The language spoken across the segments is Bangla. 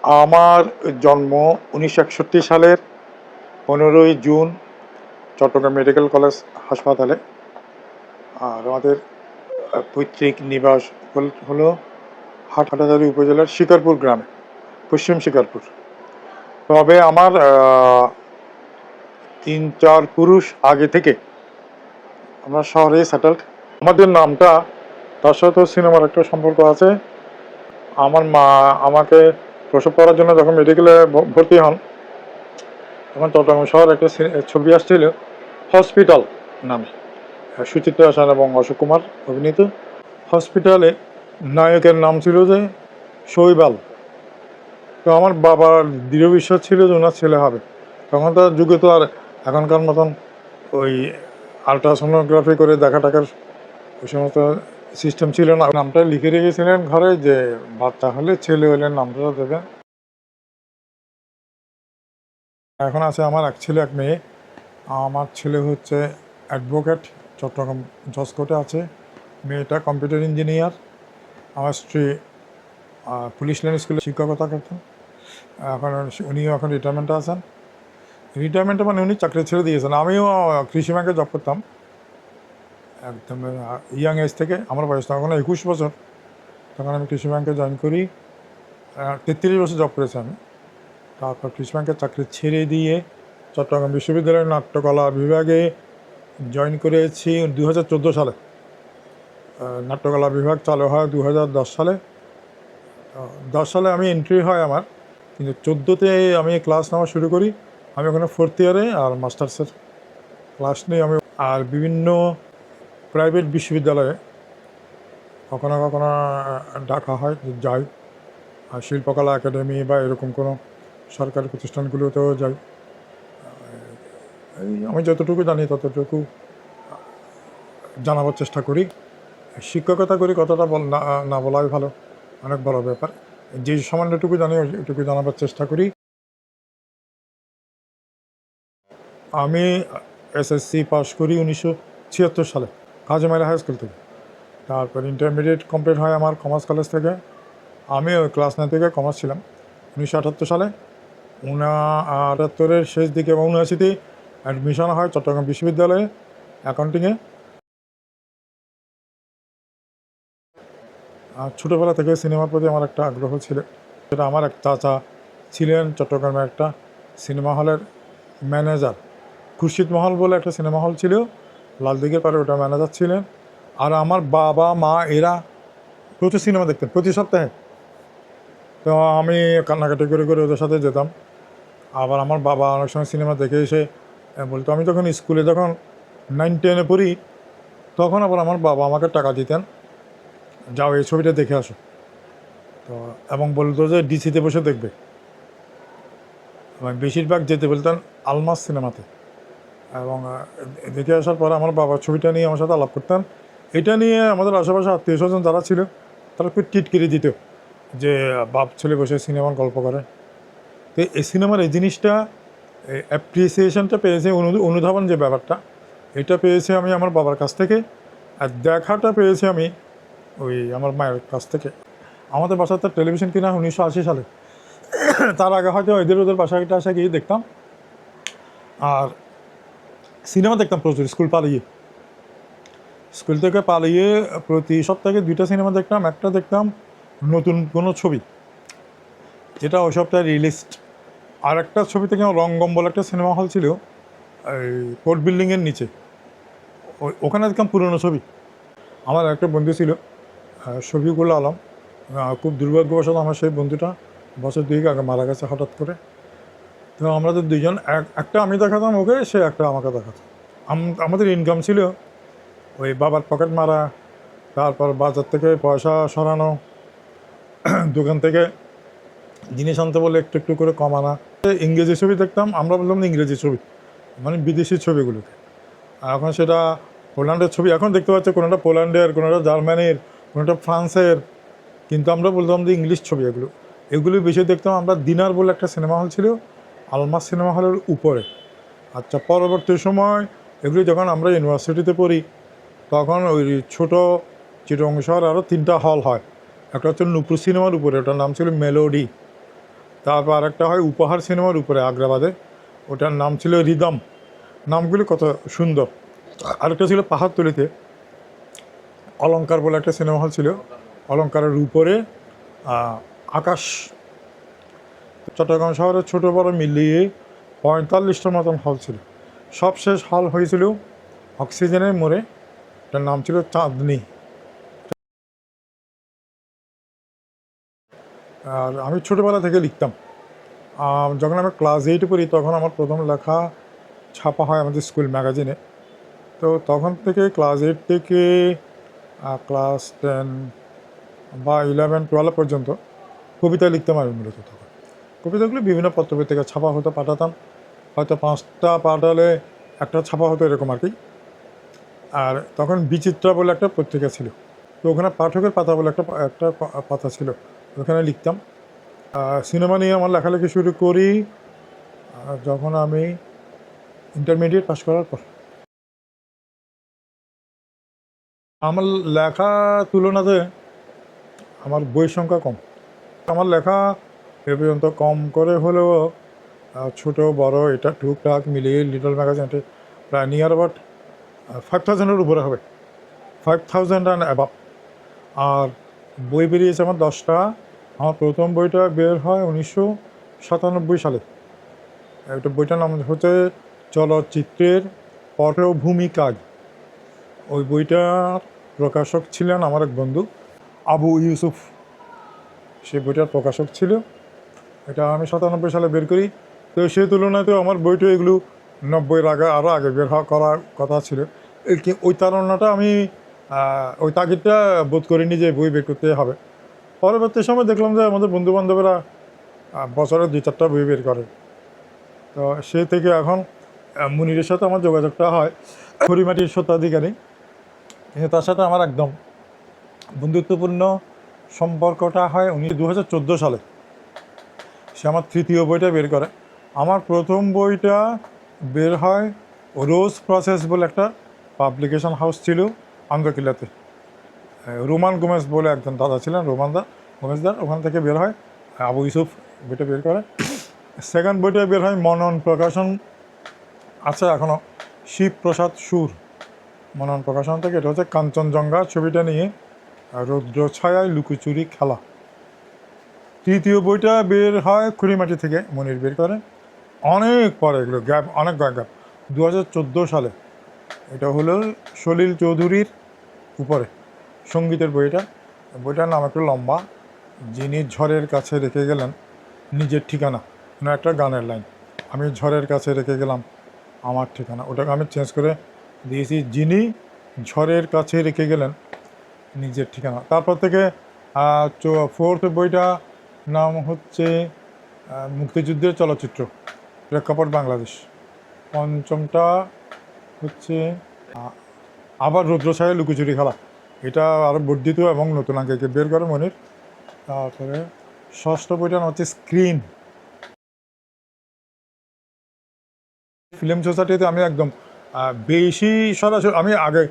আমার জন্ম 1961 সালের 15ই জুন চট্টগ্রাম মেডিকেল কলেজ হাসপাতালে। আর আমাদের পৈতৃক নিবাস হলো হাটহাজারী উপজেলার শিকারপুর গ্রামে, পশ্চিম শিকারপুর। তবে আমার 3-4 পুরুষ আগে থেকে আমরা শহরে সেটেলড। আমাদের নামটা, তার সাথেও সিনেমার একটা সম্পর্ক আছে। আমার মা আমাকে প্রসব করার জন্য যখন মেডিকেলে ভর্তি হন, তখন চট্টগ্রাম শহরে একটা ছবি আসছিল হসপিটাল নামে, সুচিত্রা সেন এবং অশোক কুমার অভিনীত। হসপিটালে নায়কের নাম ছিল যে শৈবাল। তো আমার বাবার দৃঢ় বিশ্বাস ছিল যে ওনার ছেলে হবে। তখন তার যুগে তো আর এখনকার মতন ওই আলট্রাসোনোগ্রাফি করে দেখা টাকার ওই সমস্ত সিস্টেম ছিল না। নামটা লিখে রেখেছিলেন ঘরে যে বাচ্চা হলে, ছেলে হলে নামটা দেবে। এখন আছে আমার এক ছেলে এক মেয়ে। আমার ছেলে হচ্ছে অ্যাডভোকেট, চট্টগ্রাম জজ কোর্টে আছে। মেয়েটা কম্পিউটার ইঞ্জিনিয়ার। আমার স্ত্রী পুলিশ লাইন স্কুলে শিক্ষকতা করতেন। এখন উনিও এখন রিটায়ারমেন্টে আছেন। রিটায়ারমেন্টে মানে উনি চাকরি ছেড়ে দিয়েছেন। আমিও কৃষি ব্যাংকে জব করতাম একদম ইয়াং এজ থেকে। আমার বয়স তখন 21 বছর। তখন আমি কৃষি ব্যাংকে জয়েন করি। 33 বছর জব করেছি আমি। তারপর কৃষি ব্যাংকের চাকরি ছেড়ে দিয়ে চট্টগ্রাম বিশ্ববিদ্যালয়ের নাট্যকলা বিভাগে জয়েন করেছি 2014 সালে। নাট্যকলা বিভাগ চালু হয় 2010 সালে। 10 সালে আমি এন্ট্রি হয় আমার, কিন্তু 14তে আমি ক্লাস নেওয়া শুরু করি। আমি ওখানে 4th ইয়ারে আর মাস্টার্সের ক্লাস নিই আমি। আর বিভিন্ন প্রাইভেট বিশ্ববিদ্যালয়ে কখনো কখনো ডাকা হয়, যাই। আর শিল্পকলা একাডেমি বা এরকম কোনো সরকারি প্রতিষ্ঠানগুলোতেও যাই। আমি যতটুকু জানি ততটুকু জানাবার চেষ্টা করি। শিক্ষকতা করি কতটা না বলাই ভালো, অনেক বড় ব্যাপার। যে সামান্যটুকু জানি ওইটুকু জানাবার চেষ্টা করি। আমি এসএসসি পাস করি 1976 সালে কাজীমাইল হাই স্কুল থেকে। তারপর ইন্টারমিডিয়েট কমপ্লিট হয় আমার কমার্স কলেজ থেকে। আমি ওই ক্লাস 9 থেকে কমার্স ছিলাম 1978 সালে। 1978-এর শেষ দিকে এবং 79-তে অ্যাডমিশন হয় চট্টগ্রাম বিশ্ববিদ্যালয়ে অ্যাকাউন্টিংয়ে। আর ছোটোবেলা থেকে সিনেমার প্রতি আমার একটা আগ্রহ ছিল। সেটা আমার এক চাচা ছিলেন চট্টগ্রামে একটা সিনেমা হলের ম্যানেজার। খুরশিদ মহল বলে একটা সিনেমা হল ছিল লালদিঘির পারে, ওটা ম্যানেজার ছিলেন। আর আমার বাবা মা এরা প্রচুর সিনেমা দেখতেন প্রতি সপ্তাহে। তো আমি কান্নাকাটি করে করে ওদের সাথে যেতাম। আবার আমার বাবা অনেক সময় সিনেমা দেখে এসে বলতো, আমি যখন স্কুলে যখন 9-10-এ পড়ি তখন আবার আমার বাবা আমাকে টাকা দিতেন, যাও এই ছবিটা দেখে আসো। তো এবং বলতো যে ডিসিতে বসে দেখবে। বেশিরভাগ যেতে বলতেন আলমাস সিনেমাতে। এবং দেখে আসার পর আমার বাবার ছবিটা নিয়ে আমার সাথে আলাপ করতেন। এটা নিয়ে আমাদের আশেপাশে আত্মীয় স্বজন যারা ছিল তারা খুব টিটকিরি দিত যে বাপ ছেলে বসে সিনেমার গল্প করে। তো এই সিনেমার এই জিনিসটা অ্যাপ্রিসিয়েশনটা পেয়েছে, অনুধাবন যে ব্যাপারটা, এটা পেয়েছি আমি আমার বাবার কাছ থেকে। আর দেখাটা পেয়েছি আমি ওই আমার মায়ের কাছ থেকে। আমাদের বাসাতে টেলিভিশন কিনা 1980 সালে। তার আগে হয়তো ওদের বাসায় টাসা গিয়ে দেখতাম। আর সিনেমা দেখতাম প্রচুর স্কুল থেকে পালিয়ে প্রতি সপ্তাহে 2টা সিনেমা দেখতাম। একটা দেখতাম নতুন কোনো ছবি, যেটা ওই সপ্তাহে রিলিজড। আর একটা ছবি থেকে রঙ্গম বলে একটা সিনেমা হল ছিল এই কোর্ট বিল্ডিংয়ের নিচে, ওখানে দেখতাম পুরনো ছবি। আমার একটা বন্ধু ছিল শফিকুল আলম। খুব দুর্ভাগ্যবশত আমার সেই বন্ধুটা বছর 2 আগে মারা গেছে হঠাৎ করে। তো আমরা তো দুইজন, একটা আমি দেখাতাম ওকে, সে একটা আমাকে দেখাতো। আমাদের ইনকাম ছিল ওই বাবার পকেট মারা, তারপর বাজার থেকে পয়সা সরানো, দোকান থেকে জিনিস আনতে বলে একটু একটু করে কমানা। ইংরেজি ছবি দেখতাম, আমরা বললাম ইংরেজি ছবি মানে বিদেশি ছবিগুলোকে। এখন সেটা পোল্যান্ডের ছবি এখন দেখতে পাচ্ছি, কোনোটা পোল্যান্ডের, কোনোটা জার্মানির, কোনোটা ফ্রান্সের, কিন্তু আমরা বলতাম যে ইংলিশ ছবি এগুলি বেশি দেখতাম আমরা। দিনার বলে একটা সিনেমা হল ছিল আলমাস সিনেমা হলের উপরে। আচ্ছা, পরবর্তী সময় এগুলি যখন আমরা ইউনিভার্সিটিতে পড়ি তখন ওই ছোটো চিটং শহর আরও 3টা হল হয়। একটা হচ্ছে নূপুর সিনেমার উপরে, ওটার নাম ছিল মেলোডি। তারপর আরেকটা হয় উপহার সিনেমার উপরে আগ্রাবাদে, ওটার নাম ছিল রিদম। নামগুলি কত সুন্দর। আরেকটা ছিল পাহাড়তলিতে অলঙ্কার বলে একটা সিনেমা হল ছিল, অলঙ্কারের উপরে আকাশ। চট্টগ্রাম শহরের ছোটো বড় মিলিয়ে 45টার মতন হল ছিল। সবশেষ হল হয়েছিল অক্সিজেনের মোড়ে, এটার নাম ছিল চাঁদনি। আর আমি ছোটোবেলা থেকে লিখতাম। যখন আমি ক্লাস 8-এ পড়ি তখন আমার প্রথম লেখা ছাপা হয় আমাদের স্কুল ম্যাগাজিনে। তো তখন থেকে ক্লাস 8 থেকে ক্লাস 10 বা 11-12 পর্যন্ত কবিতা লিখতাম আমি মূলত। তখন কবিতাগুলো বিভিন্ন পত্রপত্রিকা ছাপা হতো, পাঠাতাম। হয়তো 5টা পাঠালে একটা ছাপা হতো, এরকম আর কি। আর তখন বিচিত্রা বলে একটা পত্রিকা ছিল, তো ওখানে পাঠকের পাতা বলে একটা একটা পাতা ছিল, ওখানে লিখতাম। সিনেমা নিয়ে আমার লেখালেখি শুরু করি যখন আমি ইন্টারমিডিয়েট পাস করার পর। আমার লেখা তুলনাতে আমার বইয়ের সংখ্যা কম। আমার লেখা এ পর্যন্ত কম করে হলেও ছোট বড় এটা টুকটাক মিলিয়ে লিটল ম্যাগাজিন প্রায় নিয়ার অ্যাবাউট 5000-এর উপরে হবে, 5000 অ্যান্ড অ্যাবাভ। আর বই বেরিয়েছে আমার 10টা। আমার প্রথম বইটা বের হয় 1997 সালে। একটা বইটার নাম হচ্ছে চলচ্চিত্রের পটভূমিকায়। ওই বইটার প্রকাশক ছিলেন আমার এক বন্ধু আবু ইউসুফ, সে বইটার প্রকাশক ছিল। এটা আমি 97 সালে বের করি। তো সেই তুলনাতেও আমার বইটা এগুলো 90-এর আগে আরও আগে বের করার কথা ছিল। ওই তাড়নাটা আমি ওই তাগিদটা বোধ করিনি যে বই বের করতে হবে। পরবর্তী সময় দেখলাম যে আমাদের বন্ধুবান্ধবেরা বছরে 2-4টা বই বের করে। তো সে থেকে এখন মুনিরের সাথে আমার যোগাযোগটা হয়, খড়িমাটির স্বত্বাধিকারী। কিন্তু তার সাথে আমার একদম বন্ধুত্বপূর্ণ সম্পর্কটা হয় 2014 সালে। সে আমার 3য় বইটা বের করে। আমার প্রথম বইটা বের হয় রোজ প্রসেস বলে একটা পাবলিকেশন হাউস ছিল আন্দরকিল্লাতে। রোমান গোমেজ বলে একজন দাদা ছিলেন, গোমেজদার, ওখান থেকে বের হয়। আবু ইউসুফ বইটা বের করে। সেকেন্ড বইটা বের হয় মনন প্রকাশন আছে এখনও, শিবপ্রসাদ সুর, মনন প্রকাশন থেকে। এটা হচ্ছে কাঞ্চনজঙ্ঘা ছবিটা নিয়ে, রৌদ্র ছায়ায় লুকোচুরি খেলা। তৃতীয় বইটা বের হয় খুঁড়িমাটি থেকে, মনির বের করে। অনেক পরে, এগুলো গ্যাপ, অনেক গ্যাপ। 2014 সালে। এটা হলো সলিল চৌধুরীর উপরে সঙ্গীতের বইটা। বইটার নাম একটু লম্বা, যিনি ঝড়ের কাছে রেখে গেলেন নিজের ঠিকানা, ওনার একটা গানের লাইন, আমি ঝড়ের কাছে রেখে গেলাম আমার ঠিকানা। ওটাকে আমি চেঞ্জ করে দিয়েছি, যিনি ঝড়ের কাছে রেখে গেলেন নিজের ঠিকানা। তারপর থেকে 4th বইটা নাম হচ্ছে মুক্তিযুদ্ধের চলচ্চিত্র, প্রেক্ষাপট বাংলাদেশ। পঞ্চমটা হচ্ছে আবার রৌদ্রছায়ায় লুকোচুরি খেলা, এটা আরও বর্ধিত এবং নতুন আঙ্কেকে বের করে মনির। তারপরে 6ষ্ঠ বইটার নাম হচ্ছে স্ক্রিন। ফিল্ম সোসাইটিতে আমি একদম বেশি সরাসরি, আমি আগে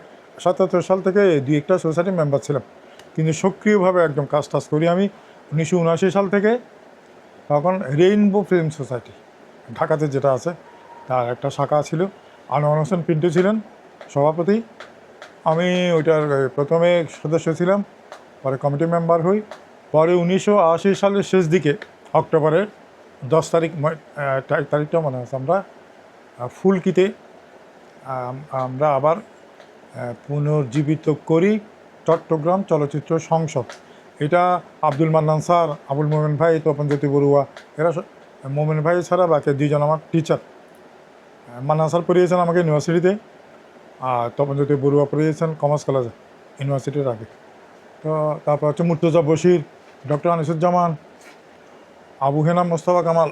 77 সাল থেকে 2-1টা সোসাইটির মেম্বার ছিলাম, কিন্তু সক্রিয়ভাবে একদম কাজ করি আমি 1979 সাল থেকে। তখন রেইনবো ফিল্ম সোসাইটি ঢাকাতে যেটা আছে, তার একটা শাখা ছিল, আনোয়ার হোসেন পিন্টু ছিলেন সভাপতি। আমি ওইটার প্রথমে সদস্য ছিলাম, পরে কমিটি মেম্বার হই। পরে 1980 সালের শেষ দিকে অক্টোবরের 10 তারিখটা মনে আছে, আমরা ফুলকিতে আমরা আবার পুনর্জীবিত করি চট্টগ্রাম চলচ্চিত্র সংসদ। এটা আব্দুল মান্নান স্যার, আবুল মোমেন ভাই, তপনজ্যোতি বড়ুয়া, এরা মোমেন ভাই ছাড়া বাকি 2জন আমার টিচার। মান্নান স্যার পড়িয়েছেন আমাকে ইউনিভার্সিটিতে, আর তপনজ্যোতি বড়ুয়া পড়িয়েছেন কমার্স কলেজে ইউনিভার্সিটির আগে। তো তারপর হচ্ছে মুর্তজা বশির, ডক্টর আনিসুজ্জামান, আবু হেনাম, মোস্তফা কামাল,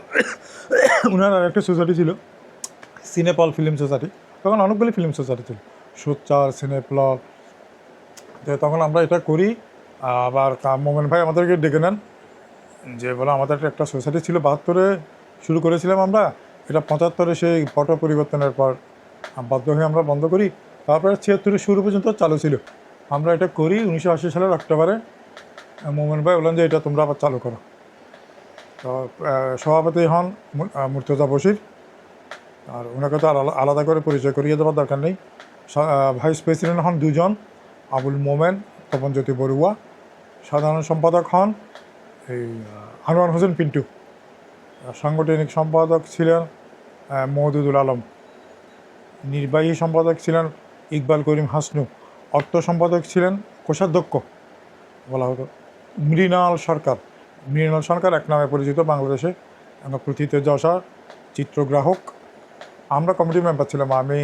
ওনার আর একটা সোসাইটি ছিল সিনেপল ফিল্ম সোসাইটি। তখন অনেকগুলি ফিল্ম সোসাইটি ছিল, সোচ্চার, সিনেপল। তখন আমরা এটা করি। আবার মোমেন ভাই আমাদেরকে ডেকে নেন, যে বলে আমাদের একটা সোসাইটি ছিল 72-এ শুরু করেছিলাম আমরা, এটা 75-এ সেই পট পরিবর্তনের পর বাধ্য হয়ে আমরা বন্ধ করি। তারপরে 76-এর শুরু পর্যন্ত চালু ছিল। আমরা এটা করি 1980 সালের অক্টোবরে। মোমেন ভাই বললেন যে এটা তোমরা আবার চালু করো। তো সভাপতি হন মুর্তজা বশির, আর ওনাকে তো আর আলাদা করে পরিচয় করিয়ে দেওয়ার দরকার নেই। ভাইস প্রেসিডেন্ট হন দুজন, আবুল মোমেন, তপনজ্যোতি বড়ুয়া। সাধারণ সম্পাদক হন এই আনোয়ার হোসেন পিন্টু। সাংগঠনিক সম্পাদক ছিলেন মওদুদুল আলম। নির্বাহী সম্পাদক ছিলেন ইকবাল করিম হাসনু। অর্থ সম্পাদক ছিলেন কোষাধ্যক্ষ বলা হতো মৃণাল সরকার। মৃণাল সরকার এক নামে পরিচিত বাংলাদেশে, প্রথিতযশা চিত্রগ্রাহক। আমরা কমিটি মেম্বার ছিলাম, আমি,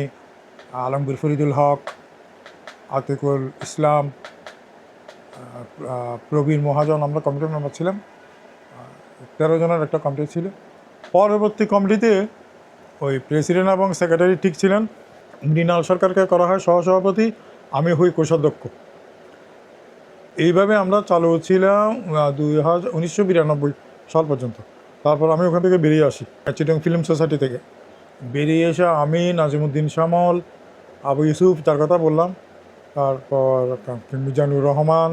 আলমগীর ফরিদুল হক, আতিকুল ইসলাম, প্রবীর মহাজন, আমরা কমিটি মেম্বার ছিলাম। 13 জনের একটা কমিটি ছিল। পরবর্তী কমিটিতে ওই প্রেসিডেন্ট এবং সেক্রেটারি ঠিক ছিলেন। মৃণাল সরকারকে করা হয় সহসভাপতি, আমি হই কোষাধ্যক্ষ। এইভাবে আমরা চালু ছিলাম 1992 সাল পর্যন্ত। তারপর আমি ওখান থেকে বেরিয়ে আসি, চিটং ফিল্ম সোসাইটি থেকে বেরিয়ে এসে আমি, নাজিমুদ্দিন শ্যামল, আবু ইউসুফ যার কথা বললাম, তারপর মিজানুর রহমান,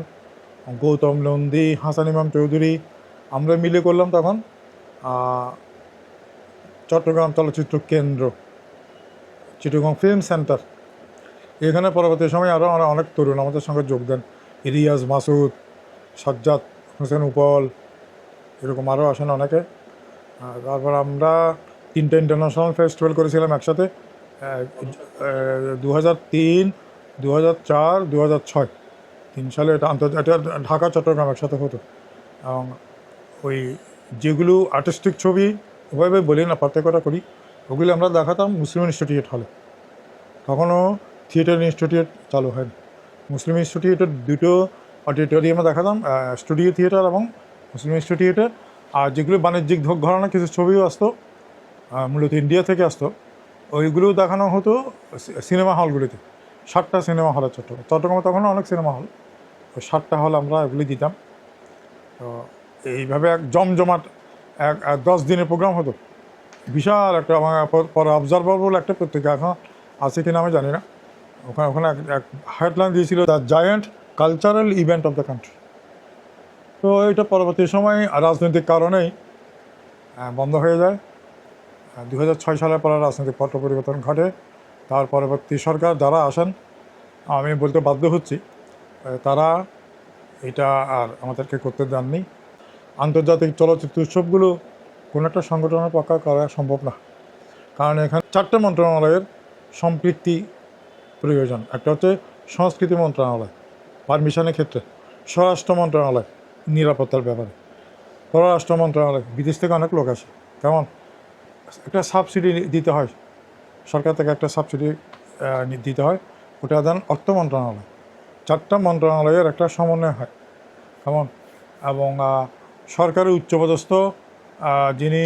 গৌতম নন্দী, হাসান ইমাম চৌধুরী, আমরা মিলে করলাম তখন চট্টগ্রাম চলচ্চিত্র কেন্দ্র, চিটগং ফিল্ম সেন্টার। এখানে পরবর্তী সময় আরও অনেক তরুণ আমাদের সঙ্গে যোগ দেন। রিয়াজ মাসুদ, সাজ্জাদ হোসেন উপল, এরকম আরও আসেন অনেকে। তারপর আমরা 3টা ইন্টারন্যাশনাল ফেস্টিভ্যাল করেছিলাম একসাথে, 2003, 2004, 2006। 3 সালে এটা এটা ঢাকা চট্টগ্রাম একসাথে হতো। এবং ওই যেগুলো আর্টিস্টিক ছবি ওভাবে বলি না, পার্থক্যটা করি, ওগুলো আমরা দেখাতাম মুসলিম ইনস্টিটিউট হলে। তখনও থিয়েটার ইনস্টিটিউট চালু হয়নি। মুসলিম ইনস্টিটিউটের 2টো অডিটোরিয়ামে দেখাতাম, স্টুডিও থিয়েটার এবং মুসলিম ইনস্টিটিউটে। আর যেগুলো বাণিজ্যিক ঘরানা কিছু ছবিও আসতো, মূলত ইন্ডিয়া থেকে আসতো, ওইগুলোও দেখানো হতো সিনেমা হলগুলিতে। 7টা সিনেমা হল চট্টগ্রামে তখন অনেক সিনেমা হল, ওই 7টা হল আমরা এগুলি দিতাম। তো এইভাবে এক জমজমাট 10 দিনের প্রোগ্রাম হতো। বিশাল একটা, আমার পরে অবজারভার বলে একটা পত্রিকা এখন আছে কিনা আমি জানি না, ওখানে এক হেডলাইন দিয়েছিল the giant cultural event of the country. তো এটা পরবর্তী সময় রাজনৈতিক কারণেই বন্ধ হয়ে যায়। 2006 সালের পরে রাজনৈতিক পট পরিবর্তন ঘটে। তার পরবর্তী সরকার যারা আসেন, আমি বলতে বাধ্য হচ্ছি, তারা এটা আর আমাদেরকে করতে দেননি। আন্তর্জাতিক চলচ্চিত্র উৎসবগুলো কোনো একটা সংগঠনের পক্ষে করা সম্ভব না, কারণ এখানে 4টে মন্ত্রণালয়ের সম্পৃক্তি প্রয়োজন। একটা হচ্ছে সংস্কৃতি মন্ত্রণালয় পারমিশনের ক্ষেত্রে, স্বরাষ্ট্র মন্ত্রণালয় নিরাপত্তার ব্যাপারে, পররাষ্ট্র মন্ত্রণালয় বিদেশ থেকে অনেক লোক আসে, কেমন একটা সাবসিডি দিতে হয়, সরকার থেকে একটা সাবসিডি দিতে হয়, ওটা দেন অর্থ মন্ত্রণালয়। 4টা মন্ত্রণালয়ের একটা সমন্বয় হয় কেমন। এবং সরকারের উচ্চপদস্থ যিনি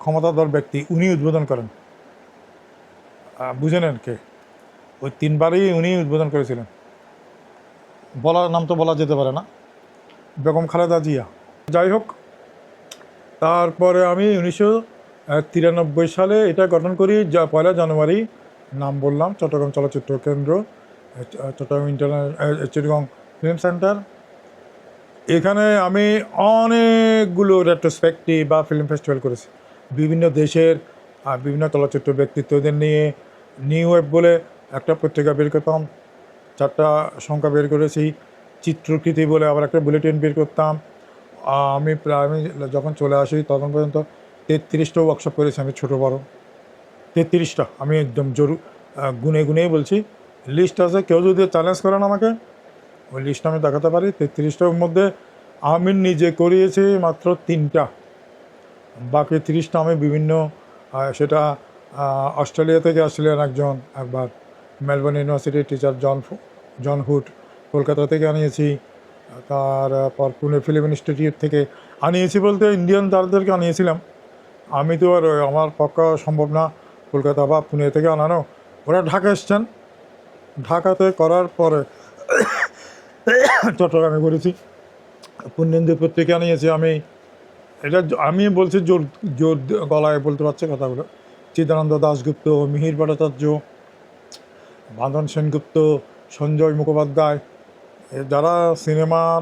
ক্ষমতাধর ব্যক্তি, উনি উদ্বোধন করেন। বুঝে নেন কে, ওই 3বারই উনি উদ্বোধন করেছিলেন। বলার নাম তো বলা যেতে পারে না, বেগম খালেদা জিয়া। যাই হোক, তারপরে আমি 1993 সালে এটা গঠন করি, 1 জানুয়ারি। নাম বললাম চট্টগ্রাম চলচ্চিত্র কেন্দ্র, চট্টগ্রাম চিটগং ফিল্ম সেন্টার। এখানে আমি অনেকগুলো রেট্রোস্পেক্টিভ বা ফিল্ম ফেস্টিভ্যাল করেছি বিভিন্ন দেশের বিভিন্ন চলচ্চিত্র ব্যক্তিত্বদের নিয়ে। নিউ ওয়েভ বলে একটা পত্রিকা বের করতাম, 4টা সংখ্যা বের করেছি। চিত্রকৃতি বলে আবার একটা বুলেটিন বের করতাম। আমি যখন চলে আসি তখন পর্যন্ত 33টা ওয়ার্কশপ করেছি আমি, ছোটো বড় 33টা। আমি একদম গুনে গুনেই বলছি, লিস্ট আছে, কেউ যদি চ্যালেঞ্জ করেন আমাকে ওই লিস্টটা আমি দেখাতে পারি। 33টার মধ্যে আমি নিজে করিয়েছি মাত্র 3টা, বাকি 30টা আমি বিভিন্ন, সেটা অস্ট্রেলিয়া থেকে আসছিলেন একজন, একবার মেলবোর্ন ইউনিভার্সিটির টিচার জন হুড, কলকাতা থেকে আনিয়েছি। তারপর পুনে ফিল্ম ইনস্টিটিউট থেকে আনিয়েছি, বলতে ইন্ডিয়ান যাদেরকে আনিয়েছিলাম। আমি তো আর আমার পক্ষে সম্ভব না কলকাতা বা পুনে থেকে আনানো, ওরা ঢাকা এসছেন। ঢাকাতে করার পরে চট্টগ্রামে করেছি, পূর্ণেন্দু পত্রিকা নিয়েছি আমি। এটা আমি বলছি জোর জোর গলায় বলতে পারছি কথাগুলো। চিদানন্দ দাশগুপ্ত, মিহির ভট্টাচার্য, বাঁধন সেনগুপ্ত, সঞ্জয় মুখোপাধ্যায়, যারা সিনেমার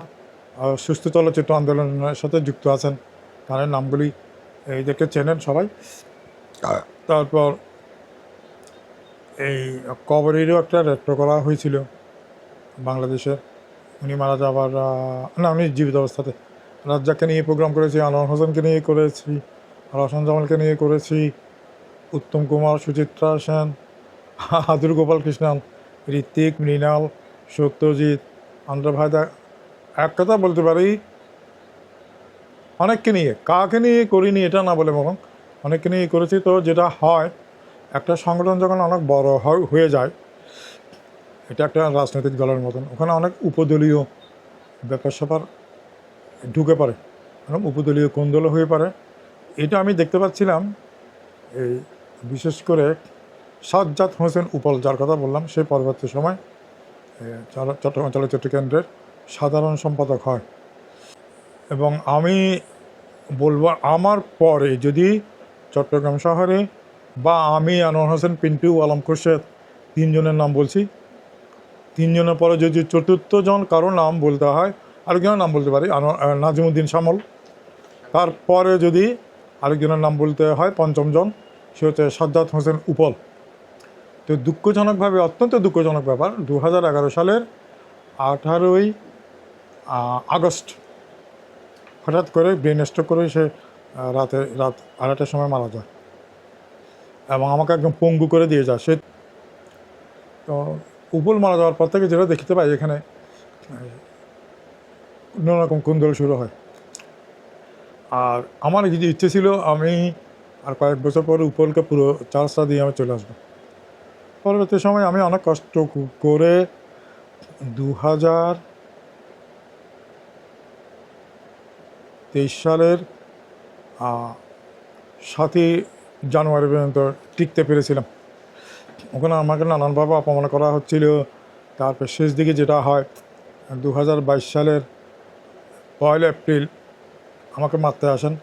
সুস্থ চলচ্চিত্র আন্দোলনের সাথে যুক্ত আছেন, তাদের নামগুলি এইদেরকে চেনেন সবাই। তারপর এই কবরেরও একটা রেট্রো করা হয়েছিল বাংলাদেশে, উনি মারা যাবার না, উনি জীবিত অবস্থাতে। রাজ্জাককে নিয়ে প্রোগ্রাম করেছি, আনোয়ার হোসেনকে নিয়ে করেছি, রওশন জামালকে নিয়ে করেছি, উত্তম কুমার, সুচিত্রা সেন, হাদুর গোপাল কৃষ্ণন, ঋত্বিক, মৃণাল, সত্যজিৎ, আন্দ্রা ভাইদা। এক কথা বলতে পারি অনেককে নিয়ে, কাকে নিয়ে করিনি এটা না বলে বরং অনেককে নিয়ে করেছি। তো যেটা হয়, একটা সংগঠন যখন অনেক বড় হয়ে যায়, এটা একটা রাজনৈতিক দলের মতন, ওখানে অনেক উপদলীয় ব্যাপার স্যাপার ঢুকে পড়ে, অনেক উপদলীয় কোন্দল হয়ে পড়ে। এটা আমি দেখতে পাচ্ছিলাম এই বিশেষ করে সাজ্জাদ হোসেন উপল, যার কথা বললাম, সে পরবর্তী সময় চট্টগ্রাম চলচ্চিত্র কেন্দ্রের সাধারণ সম্পাদক হয়। এবং আমি বলবো, আমার পরে যদি চট্টগ্রাম শহরে বা আমি, আনোয়ার হোসেন, পিন্টু, আলম খোরশেদ, তিনজনের নাম বলছি, তিনজনের পরে যদি চতুর্থ জন কারো নাম বলতে হয়, আরেকজনের নাম বলতে পারি নাজিমুদ্দিন শ্যামল। তারপরে যদি আরেকজনের নাম বলতে হয় পঞ্চম জন, সে হচ্ছে সাজ্জাদ হোসেন উপল। তো দুঃখজনকভাবে, অত্যন্ত দুঃখজনক ব্যাপার, 2011 সালের 18ই আগস্ট হঠাৎ করে ব্রেন স্ট্রোক করে সে রাত 2:30টার সময় মারা যায় এবং আমাকে একদম পঙ্গু করে দিয়ে যায় সে। তো উপল মারা যাওয়ার পর থেকে যেটা দেখতে পাই, এখানে অন্যরকম কুন্দল শুরু হয়। আর আমার যদি ইচ্ছে ছিল, আমি আর কয়েক বছর পরে উপলকে পুরো চার্জটা দিয়ে আমি চলে আসবো। পরবর্তী সময় আমি অনেক কষ্ট করে 2023 সালের 7ই জানুয়ারি পর্যন্ত টিকতে পেরেছিলাম। ওখানে আমাকে নানানভাবে অপমান করা হচ্ছিল। তারপর শেষ দিকে যেটা হয়, 2022 সালের 1 এপ্রিল আমাকে মারতে আসেন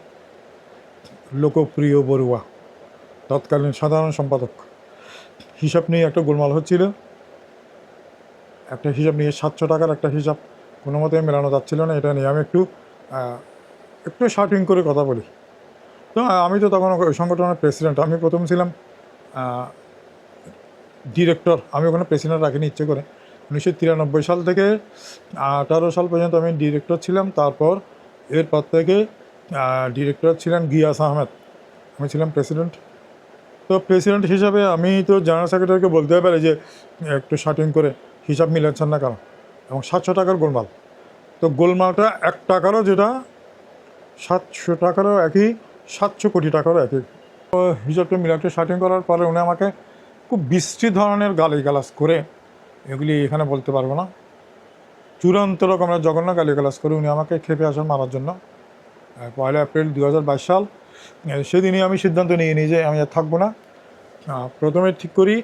লোকপ্রিয় বড়ুয়া, তৎকালীন সাধারণ সম্পাদক। হিসাব নিয়ে একটা গোলমাল হচ্ছিল, একটা হিসাব নিয়ে 700 টাকার একটা হিসাব কোনো মতেই মেলানো যাচ্ছিল না। এটা নিয়ে আমি একটু শার্টিং করে কথা বলি। তো আমি তো তখন ওই সংগঠনের প্রেসিডেন্ট, আমি প্রথম ছিলাম ডিরেক্টর, আমি ওখানে প্রেসিডেন্ট রাখিনি ইচ্ছে করে। 1993 সাল থেকে 18 সাল পর্যন্ত আমি ডিরেক্টর ছিলাম। তারপর এরপর থেকে ডিরেক্টর ছিলেন গিয়াস আহমেদ, আমি ছিলাম প্রেসিডেন্ট। তো প্রেসিডেন্ট হিসাবে আমি তো জেনারেল সেক্রেটারিকে বলতে পারি যে একটু শার্টিং করে হিসাব মিলাচ্ছেন না কেন, এবং 700 টাকার গোলমাল। তো গোলমালটা 1 টাকারও, যেটা 700 টাকারও একই, 700 কোটি টাকারও একই। তো হিসাবটা মিলাতে শার্টিং করার পরে উনি আমাকে খুব বিশ্রী ধরনের গালিগালাজ করে, এগুলি এখানে বলতে পারবো না, চূড়ান্ত রকমের জঘন্য গালিগালাজ করে উনি আমাকে খেপে আসেন মারার জন্য। 1 এপ্রিল 2022 সাল, সেদিনই আমি সিদ্ধান্ত নিয়ে নিই যে আমি আর থাকবো না। প্রথমে ঠিক করি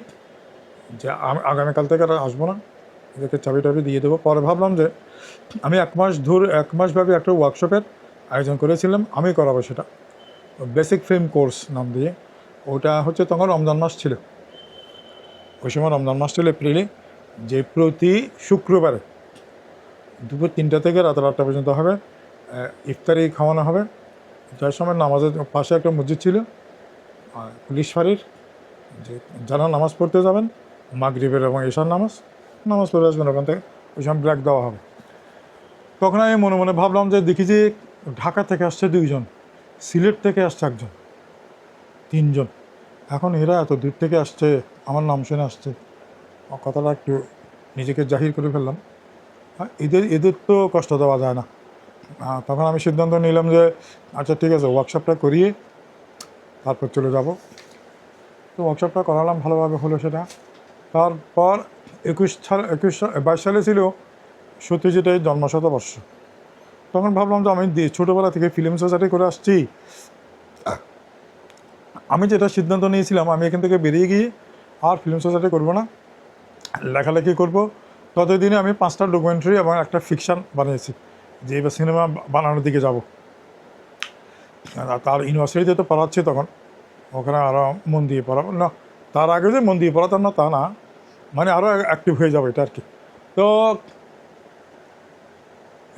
যে আমি আগামীকাল থেকে আর আসবো না, এদেরকে চাবি টাবি দিয়ে দেবো। পরে ভাবলাম যে আমি 1 মাস ধরে, 1 মাস ব্যাপী একটা ওয়ার্কশপের আয়োজন করেছিলাম, আমি করাবো সেটা, বেসিক ফিল্ম কোর্স নাম দিয়ে। ওটা হচ্ছে তখন রমজান মাস ছিল, ওই সময় রমজান মাস ছিল এপ্রিলে, যে প্রতি শুক্রবারে দুপুর 3টা থেকে রাত 8টা পর্যন্ত হবে, ইফতারি খাওয়ানো হবে। যার সময় নামাজের পাশে একটা মসজিদ ছিল, পুলিশ ফাঁড়ির, যে যারা নামাজ পড়তে যাবেন, মাগরিবের এবং এশার নামাজ পড়ে আসবেন, ওখান থেকে ওই সময় ব্রেক দেওয়া হবে। তখন আমি মনে মনে ভাবলাম যে দেখি যে ঢাকা থেকে আসছে 2 জন, সিলেট থেকে আসছে 1 জন, 3 জন। এখন এরা এত দূর থেকে আসছে, আমার নাম শুনে আসছে, কথাটা একটু নিজেকে জাহির করে ফেললাম। এদের তো কষ্ট দেওয়া যায় না। তখন আমি সিদ্ধান্ত নিলাম যে আচ্ছা ঠিক আছে, ওয়ার্কশপটা করিয়ে তারপর চলে যাব। তো ওয়ার্কশপটা করালাম, ভালোভাবে হলো সেটা। তারপর 22 সালে ছিল সত্যজিতের জন্মশতবর্ষ। তখন ভাবলাম যে আমি ছোটোবেলা থেকে ফিল্ম সোসাইটি করে আসছি, আমি যেটা সিদ্ধান্ত নিয়েছিলাম, আমি এখান থেকে বেরিয়ে গিয়ে আর ফিল্ম সোসাইটি করবো না, লেখালেখি করব। ততদিনে আমি 5টা ডকুমেন্টারি এবং একটা ফিকশান বানিয়েছি, যে এবার সিনেমা বানানোর দিকে যাব। তার ইউনিভার্সিটিতে তো পড়াচ্ছি তখন, ওখানে আরও মন দিয়ে পড়াবো না, তার আগে যে মন দিয়ে পড়াতাম না তা না, মানে আরও অ্যাক্টিভ হয়ে যাবে এটা আর কি। তো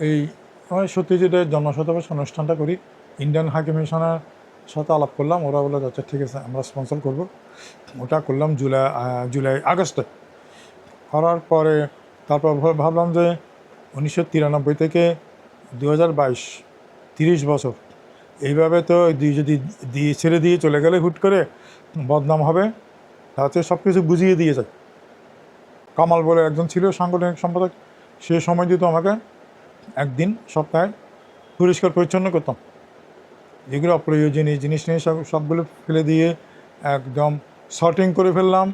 এই আমি সত্যজিতের জন্মশতবর্ষ অনুষ্ঠানটা করি, ইন্ডিয়ান হাই কমিশনের সাথে আলাপ করলাম, ওরা বলে আচ্ছা ঠিক আছে আমরা স্পন্সর করব। ওটা করলাম জুলাই আগস্টে। করার পরে তারপর ভাবলাম যে 1993 থেকে 2022, 30 বছর এইভাবে তো যদি ছেড়ে দিয়ে চলে গেলে হুট করে বদনাম হবে, তাতে সব কিছু বুঝিয়ে দিয়ে যায়। কামাল বলে একজন ছিল সাংগঠনিক সম্পাদক, সে সময় দিত আমাকে, একদিন সপ্তাহে পরিষ্কার পরিচ্ছন্ন করতাম, যেগুলো অপ্রয়োজনীয় জিনিস নিয়ে সবগুলো ফেলে দিয়ে একদম শর্টিং করে ফেললাম।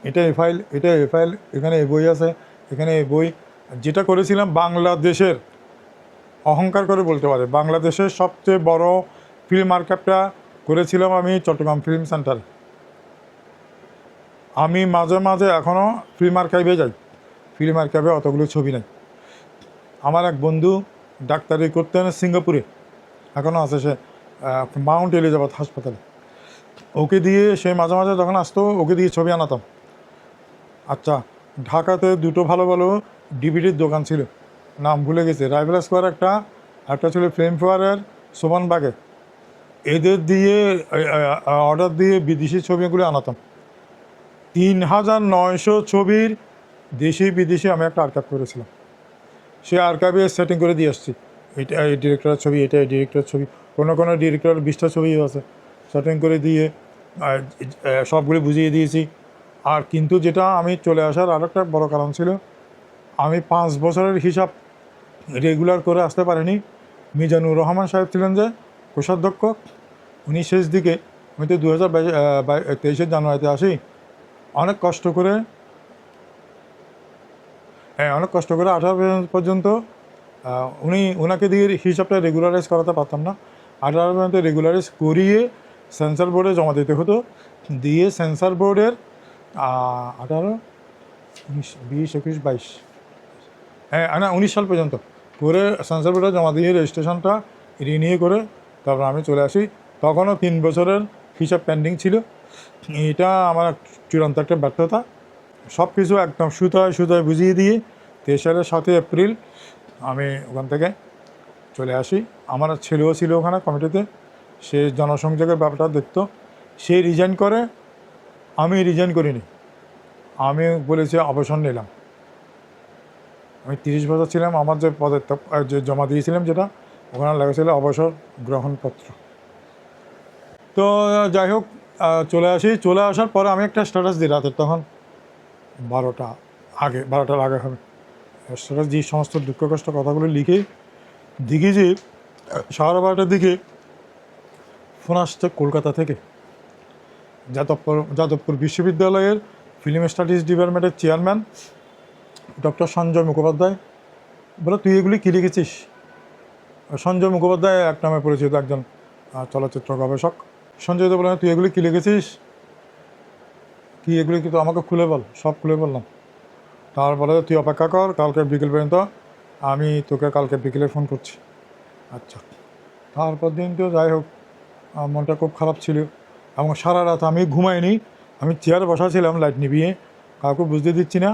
এটা এ ফাইল, এটা এ ফাইল, এখানে এ বই আছে, এখানে এ বই। যেটা করেছিলাম বাংলাদেশের, অহংকার করে বলতে পারে, বাংলাদেশের সবচেয়ে বড় ফিল্ম আর্কাইভটা করেছিলাম আমি চট্টগ্রাম ফিল্ম সেন্টারে। আমি মাঝে মাঝে এখনও ফিল্ম আর্কাইভে যাই, ফিল্ম আর্কাইভে অতগুলো ছবি নেই। আমার এক বন্ধু ডাক্তারি করতেন সিঙ্গাপুরে, এখনও আছে, সে মাউন্ট এলিজাবেথ হাসপাতালে। ওকে দিয়ে সে মাঝে মাঝে যখন আসতো ওকে দিয়ে ছবি আনাতাম। আচ্ছা, ঢাকাতে দুটো ভালো ভালো ডিভিডির দোকান ছিল, নাম ভুলে গেছে, রাইফেল স্কোয়ার একটা ছিল ফিল্ম ফেয়ারের সোবানবাগে। এদের দিয়ে অর্ডার দিয়ে বিদেশি ছবিগুলো আনাতাম। 3900 ছবির দেশি বিদেশি আমি একটা আর্কাইভ করেছিলাম। সে আর্কাইভে সেটিং করে দিয়ে আসছি, এটা এই ডিরেক্টরের ছবি, এটা এই ডিরেক্টরের ছবি, কোনো কোনো ডিরেক্টরের 20টা ছবিও আছে, সেটিং করে দিয়ে সবগুলো বুঝিয়ে দিয়েছি। আর কিন্তু যেটা আমি চলে আসার আরেকটা বড় কারণ ছিল, আমি 5 বছরের হিসাব রেগুলার করে আসতে পারিনি। মিজানুর রহমান সাহেব ছিলেন যে কোষাধ্যক্ষ, উনি শেষ দিকে, আমি তো 2023 জানুয়ারিতে আসি, অনেক কষ্ট করে 18 পর্যন্ত ওনাকে দিয়ে হিসাবটা রেগুলারাইজ করাতে পারতাম না। 18 পর্যন্ত রেগুলারাইজ করিয়ে সেন্সার বোর্ডে জমা দিতে হতো, দিয়ে সেন্সার বোর্ডের 18, 19, 20, 21, 22, না 19 সাল পর্যন্ত করে সেন্সার বোর্ডে জমা দিয়ে রেজিস্ট্রেশনটা রিনিউ করে তারপর আমি চলে আসি। তখনও 3 বছরের হিসাব পেন্ডিং ছিল। এটা আমার চূড়ান্ত একটা ব্যর্থতা। সব কিছু একদম সুতায় বুঝিয়ে দিয়ে 23 সালের 7 এপ্রিল আমি ওখান থেকে চলে আসি। আমার ছেলেও ছিল ওখানে কমিটিতে, সে জনসংযোগের ব্যাপারটা দেখতো। সে রিজাইন করে, আমি রিজাইন করিনি, আমি বলেছি অবসর নিলাম। আমি 30 বছর ছিলাম, আমার যে যে জমা দিয়েছিলাম যেটা ওখানে লেখা ছিল অবসর গ্রহণপত্র। তো যাই হোক, চলে আসি। চলে আসার পরে আমি একটা স্ট্যাটাস দিই রাতের, তখন 12টার আগে হবে, স্ট্যাটাস দিয়ে সমস্ত দুঃখ কষ্ট কথাগুলো লিখে দেখি যে 12:30টার দিকে ফোন আসছে কলকাতা থেকে, যাদবপুর বিশ্ববিদ্যালয়ের ফিল্ম স্টাডিজ ডিপার্টমেন্টের চেয়ারম্যান ডক্টর সঞ্জয় মুখোপাধ্যায়। বলে তুই এগুলি কী লিখেছিস? সঞ্জয় মুখোপাধ্যায় এক নামে পরিচিত একজন চলচ্চিত্র গবেষক। সঞ্জয় তো বলে তুই এগুলি কী লিখেছিস, কি এগুলি কিন্তু আমাকে খুলে বল। সব খুলে বললাম। তারপরে তুই অপেক্ষা কর, কালকে বিকেল পর্যন্ত, আমি তোকে কালকে বিকেলে ফোন করছি। আচ্ছা। তারপর দিন তো যাই হোক, মনটা খুব খারাপ ছিল এবং সারা রাত আমি ঘুমাইনি। আমি চেয়ারে বসা ছিলাম লাইট নিভিয়ে, কাউকে বুঝতে দিচ্ছি না,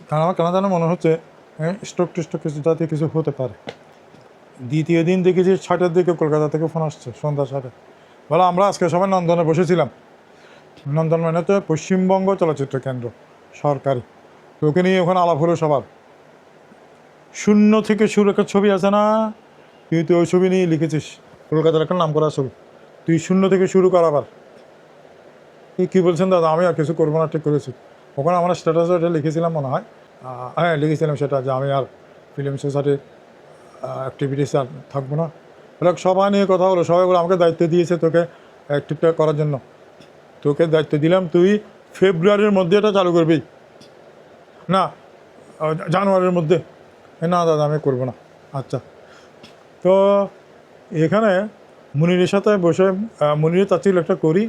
কারণ আমার কেন যেন মনে হচ্ছে স্ট্রোক কিছু যাতে কিছু হতে পারে। দ্বিতীয় দিন দেখেছি 6টার দিকে কলকাতা থেকে ফোন আসছে, সন্ধ্যা 6টায়। বলো আমরা আজকে সবাই নন্দনে বসেছিলাম। নন্দন মানে হচ্ছে পশ্চিমবঙ্গ চলচ্চিত্র কেন্দ্র, সরকারি। তো ওকে নিয়ে ওখানে আলাপ হলো সবার। শূন্য থেকে শুরু একটা ছবি আছে না, তুই ওই ছবি নিয়ে লিখেছিস, কলকাতার একটা নাম করা ছবি, তুই শূন্য থেকে শুরু কর আবার। কী বলছেন দাদা, আমি আর কিছু করবো না, ঠিক করেছি। ওখানে আমার স্ট্যাটাসে এটা লিখেছিলাম মনে হয়, হ্যাঁ লিখেছিলাম সেটা, যে আমি আর ফিল্ম সোসাইটির অ্যাক্টিভিটিস আর থাকবো না। সবাই নিয়ে কথা হলো, সবাই বলে আমাকে দায়িত্ব দিয়েছে তোকে অ্যাক্টিভটা করার জন্য, তোকে দায়িত্ব দিলাম, তুই ফেব্রুয়ারির মধ্যে এটা চালু করবি, না জানুয়ারির মধ্যে। না দাদা আমি করবো না। আচ্ছা। তো এখানে মুনিরের সাথে বসে মুনিরের চাচ্ছিল একটা করি।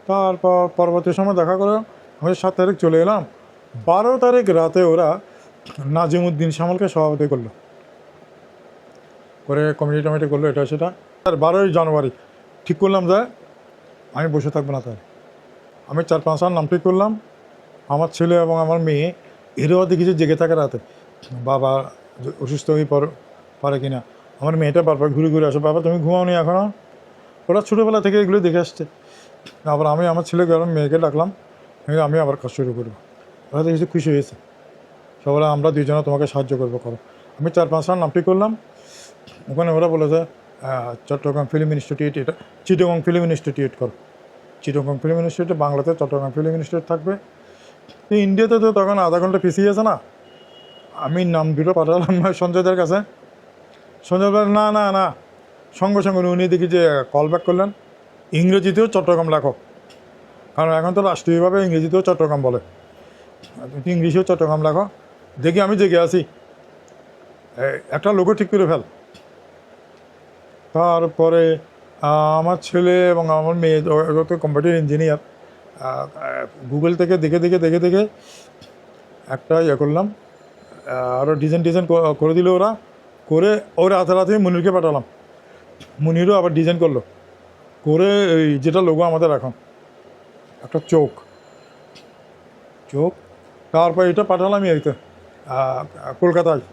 তারপর পরবর্তী সময় দেখা করে আমি 7 তারিখ চলে এলাম। 12 তারিখ রাতে ওরা নাজিমুদ্দিন শ্যামলকে সভাপতি করলো, করে কমিটি করলো এটা সেটা। আর 12ই জানুয়ারি ঠিক করলাম যে আমি বসে থাকবো না। তাই আমি 4-5বার নাম ঠিক করলাম। আমার ছেলে এবং আমার মেয়ে এরাও দেখেছি জেগে থাকে রাতে, বাবা অসুস্থ হয়ে পারে কিনা। আমার মেয়েটা বারবার ঘুরে ঘুরে আসে, বাবা তুমি ঘুমাওনি এখনও? ওরা ছোটোবেলা থেকে এগুলো দেখে আসছে। আবার আমি আমার ছেলেকে আর মেয়েকে ডাকলাম, আমি আবার কাজ শুরু করবো। ওরা দেখেছি খুশি হয়েছে, সবাই আমরা দুজনে তোমাকে সাহায্য করবো, করো। আমি 4-5টা নামটি করলাম। ওখানে ওরা বলেছে চট্টগ্রাম ফিল্ম ইনস্টিটিউট, এটা চিটাগং ফিল্ম ইনস্টিটিউট করো। চিটাগং ফিল্ম ইনস্টিটিউটে বাংলাতে চট্টগ্রাম ফিল্ম ইনস্টিটিউট থাকবে। তো ইন্ডিয়াতে তো তখন আধা ঘন্টা পিছিয়ে আছে না। আমি নাম দুটো পাঠালাম সঞ্জয়দের কাছে। সঞ্জয় বলেন না না না, সঙ্গে সঙ্গে উনি দেখি যে কল ব্যাক করলেন, ইংরেজিতেও চট্টগ্রাম লেখো, কারণ এখন তো রাষ্ট্রীয়ভাবে ইংরেজিতেও চট্টগ্রাম বলে, ইংলিশেও চট্টগ্রাম লেখো। দেখি আমি জেগে আছি, একটা লোগো ঠিক করে ফেল। তারপরে আমার ছেলে এবং আমার মেয়ে তো কম্পিউটার ইঞ্জিনিয়ার, গুগল থেকে দেখে দেখে দেখে দেখে একটা করলাম, আরও ডিজাইন করে দিল ওরা, করে ওরা রাতে মুনিরকে পাঠালাম। মুনিরও আবার ডিজাইন করলো, করে এই যেটা লোগো আমাদের এখন একটা চোখ। তারপর এটা পাঠালাম এইতে কলকাতায়।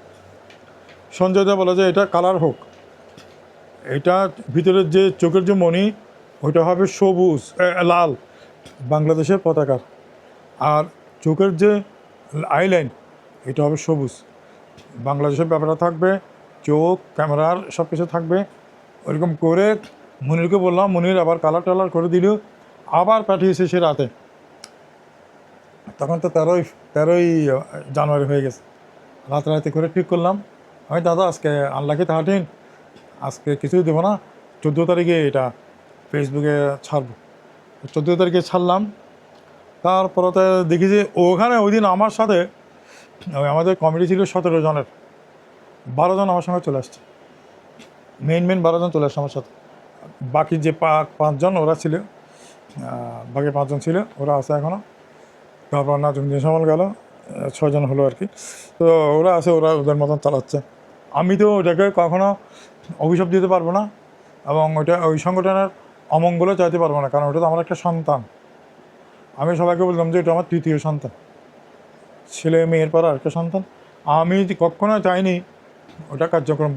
সঞ্জয় দা বলে যে এটা কালার হোক, এটা ভিতরের যে চোখের যে মণি ওইটা হবে সবুজ লাল বাংলাদেশের পতাকার, আর চোখের যে আইলাইন এটা হবে সবুজ বাংলাদেশের ব্যাপারটা থাকবে, চোখ ক্যামেরার সব কিছু থাকবে। ওইরকম করে মুনিরকে বললাম, মুনির আবার কালার টালার করে দিল, আবার পাঠিয়েছে সে রাতে। তখন তো 13ই জানুয়ারি হয়ে গেছে। রাতে করে ঠিক করলাম, আমি দাদা আজকে আনলাকি 13, আজকে কিছুই দেবো না, 14 তারিখে এটা ফেসবুকে ছাড়বো। 14 তারিখে ছাড়লাম। তারপরে তো দেখি যে ওখানে ওই দিন আমার সাথে আমাদের কমিটি ছিল 17 জনের, 12 জন আমার সঙ্গে চলে আসছে, মেন 12 জন চলে আসছে আমার সাথে। বাকি যে 5 জন ওরা ছিল, বাকি 5 জন ছিল, ওরা আছে এখনও। তারপর নাজমুদ্দিন সামাল গেল, 6 জন হলো আর কি। তো ওরা আছে, ওরা ওদের মতন চালাচ্ছে। আমি তো ওটাকে কখনো অভিশাপ দিতে পারবো না, এবং ওই সংগঠনের অমঙ্গলও চাইতে পারবো না, কারণ ওটা তো আমার একটা সন্তান। আমি সবাইকে বললাম যে এটা আমার 3য় সন্তান, ছেলে মেয়ের পর আরেকটা সন্তান। আমি কখনো চাইনি ওটা কার্যক্রম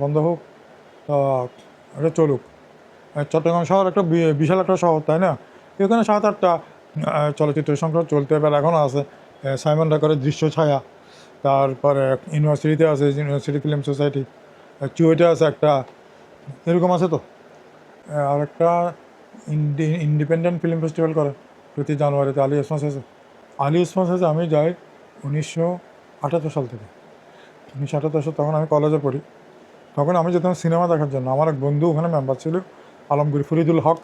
বন্ধ হোক, ওটা চলুক। চট্টগ্রাম শহর একটা বিশাল একটা শহর, তাই না? এখানে 7-8টা চলচ্চিত্র সংসদ চলতে এবার এখনও আছে। সাইমন ডাকারের দৃশ্য ছায়া, তারপরে ইউনিভার্সিটিতে আছে ইউনিভার্সিটি ফিল্ম সোসাইটি, চুয়েটে আছে একটা, এরকম আছে তো। আর একটা ইন্ডিপেন্ডেন্ট ফিল্ম ফেস্টিভ্যাল করে প্রতি জানুয়ারিতে, আলী ওসমান হাউসে আমি যাই 1978 সাল থেকে। 1978 সাল, তখন আমি কলেজে পড়ি। তখন আমি যেতাম সিনেমা দেখার জন্য। আমার এক বন্ধু ওখানে মেম্বার ছিল, আলমগীর ফরিদুল হক,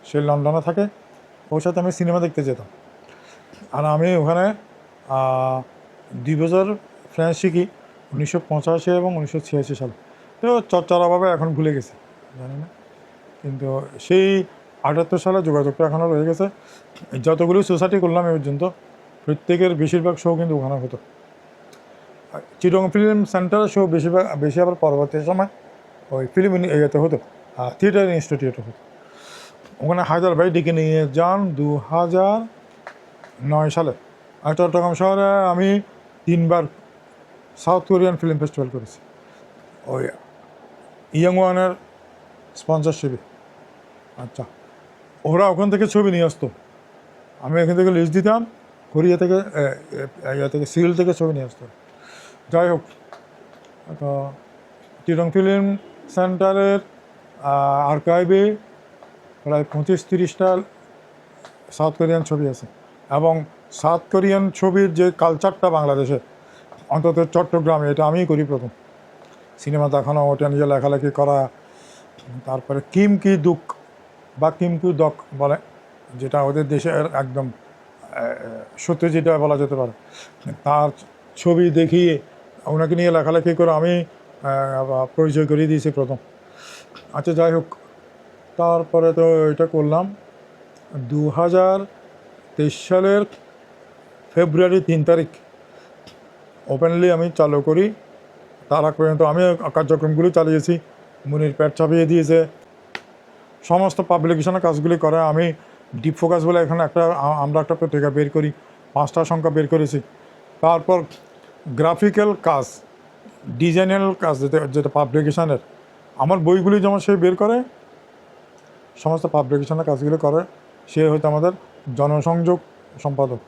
সে লন্ডনে থাকে, ওর সাথে আমি সিনেমা দেখতে যেতাম। আর আমি ওখানে 2 বছর ফ্রেঞ্চ শিখি, 1985 এবং 1986 সালে। তো চর্চার অভাবে এখন ভুলে গেছি, জানি না, কিন্তু সেই 78 সালে যোগাযোগটা এখনও রয়ে গেছে। যতগুলো সোসাইটি করলাম এই পর্যন্ত, প্রত্যেকের বেশিরভাগ শো কিন্তু ওখানে হতো। চিটাগং ফিল্ম সেন্টারের শো বেশি আবার পরবর্তী সময় ওই ফিল্ম ইয়েতে হতো, থিয়েটার ইনস্টিটিউটে হতো। ওখানে হায়দ্রাবাদ ডেকে নিয়ে যান 2009 সালে। আর চট্টগ্রাম শহরে আমি 3বার সাউথ কোরিয়ান ফিল্ম ফেস্টিভ্যাল করেছি, ওই ইয়ং ওয়ানের স্পন্সরশিপে। আচ্ছা, ওরা ওখান থেকে ছবি নিয়ে আসতো, আমি এখান থেকে লিস্ট দিতাম, কোরিয়া থেকে সিরিয়াল থেকে ছবি নিয়ে আসতো। যাই হোক, তো চিটাগং ফিল্ম সেন্টারের আর্কাইভে প্রায় 25-30টা সাউথ কোরিয়ান ছবি আছে, এবং সাউথ কোরিয়ান ছবির যে কালচারটা বাংলাদেশে, অন্তত চট্টগ্রামে, এটা আমিই করি প্রথম। সিনেমা দেখানো, ওটা নিয়ে লেখালেখি করা, তারপরে কিম কি দুক বা কিম কি দক বলে, যেটা ওদের দেশের একদম সত্য, যেটা বলা যেতে পারে, তার ছবি দেখিয়ে ওনাকে নিয়ে লেখালেখি করে আমি পরিচয় করিয়ে দিয়েছি প্রথম। আচ্ছা, যাই হোক, তারপরে তো এটা করলাম 2023 সালের ফেব্রুয়ারি 3 তারিখ ওপেনলি আমি চালু করি। তার আগ পর্যন্ত আমি কার্যক্রমগুলি চালিয়েছি, মুনির প্যাড ছাপিয়ে দিয়েছে, সমস্ত পাবলিকেশনের কাজগুলি করে। আমি ডিপ ফোকাস বলে এখানে আমরা একটা পত্রিকা বের করি, 5টা সংখ্যা বের করেছি। তারপর গ্রাফিক্যাল কাজ, ডিজাইনাল কাজ যেটা পাবলিকেশানের, আমার বইগুলি যেমন সে বের করে, সমস্ত পাবলিকেশনের কাজগুলো করে, সে হয়তো আমাদের জনসংযোগ সম্পাদক।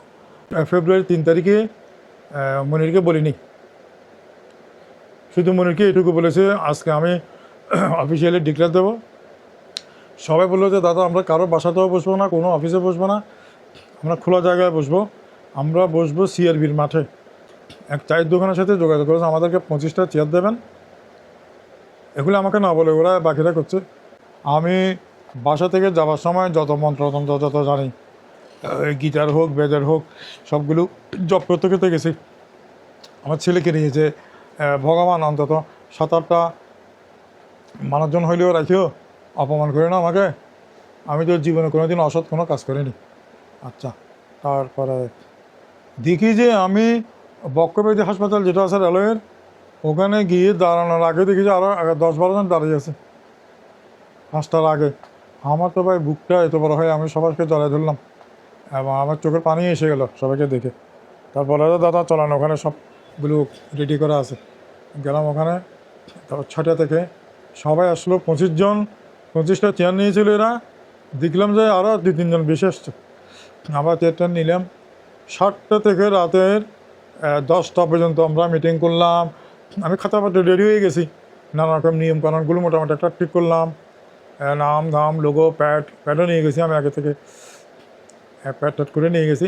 ফেব্রুয়ারি 3 তারিখে মনিরকে বলিনি, শুধু মনিরকে এটুকু বলেছে আজকে আমি অফিসিয়ালি ডিক্লেয়ার দেবো। সবাই বললো যে দাদা আমরা কারো বাসাতেও বসবো না, কোনো অফিসে বসবো না, আমরা খোলা জায়গায় বসবো, আমরা বসবো সিআরবির মাঠে। এক চায়ের দোকানের সাথে যোগাযোগ করেছে, আমাদেরকে 25টা চেয়ার দেবেন। এগুলো আমাকে না বলে ওরা বাকিরা করছে। আমি বাসা থেকে যাওয়ার সময় যত মন্ত্রতন্ত্র যত জানি, গিটার হোক বেজের হোক সবগুলো জব করতে করতে গেছি। আমার ছেলেকে নিয়েছে, ভগবান অন্তত 7-8টা মানুষজন হইলেও রাখিও, অপমান করে না আমাকে। আমি তো জীবনে কোনো দিন অসৎ কোনো কাজ করিনি। আচ্ছা, তারপরে দেখি যে আমি বক্ষব্যাধি হাসপাতাল যেটা আছে রেলওয়ের, ওখানে গিয়ে দাঁড়ানোর আগে দেখি যে আরও 10-12 জন দাঁড়িয়ে আছে 5টার আগে। আমার তো ভাই বুকটা এত বড় হয়, আমি সবাইকে জড়াই ধরলাম এবং আমার চোখের পানি এসে গেল সবাইকে দেখে। তারপরে দাদা চলান, ওখানে সবগুলো রেডি করা আছে। গেলাম ওখানে, তারপর 6টা থেকে সবাই আসলো, 25 জন, 25টা চেয়ার নিয়েছিল এরা। দেখলাম যে আরও 2-3 জন বেশি আসছে, আবার চেয়ারটা নিলাম। 7টা থেকে রাতের 10টা পর্যন্ত আমরা মিটিং করলাম। আমি খাতাপত্র রেডি হয়ে গেছি, নানা রকম নিয়মকানুনগুলো মোটামুটি একটা ঠিক করলাম। নাম ধাম লোগো প্যাডও নিয়ে গেছি, আমি আগে থেকে প্যাড করে নিয়ে গেছি।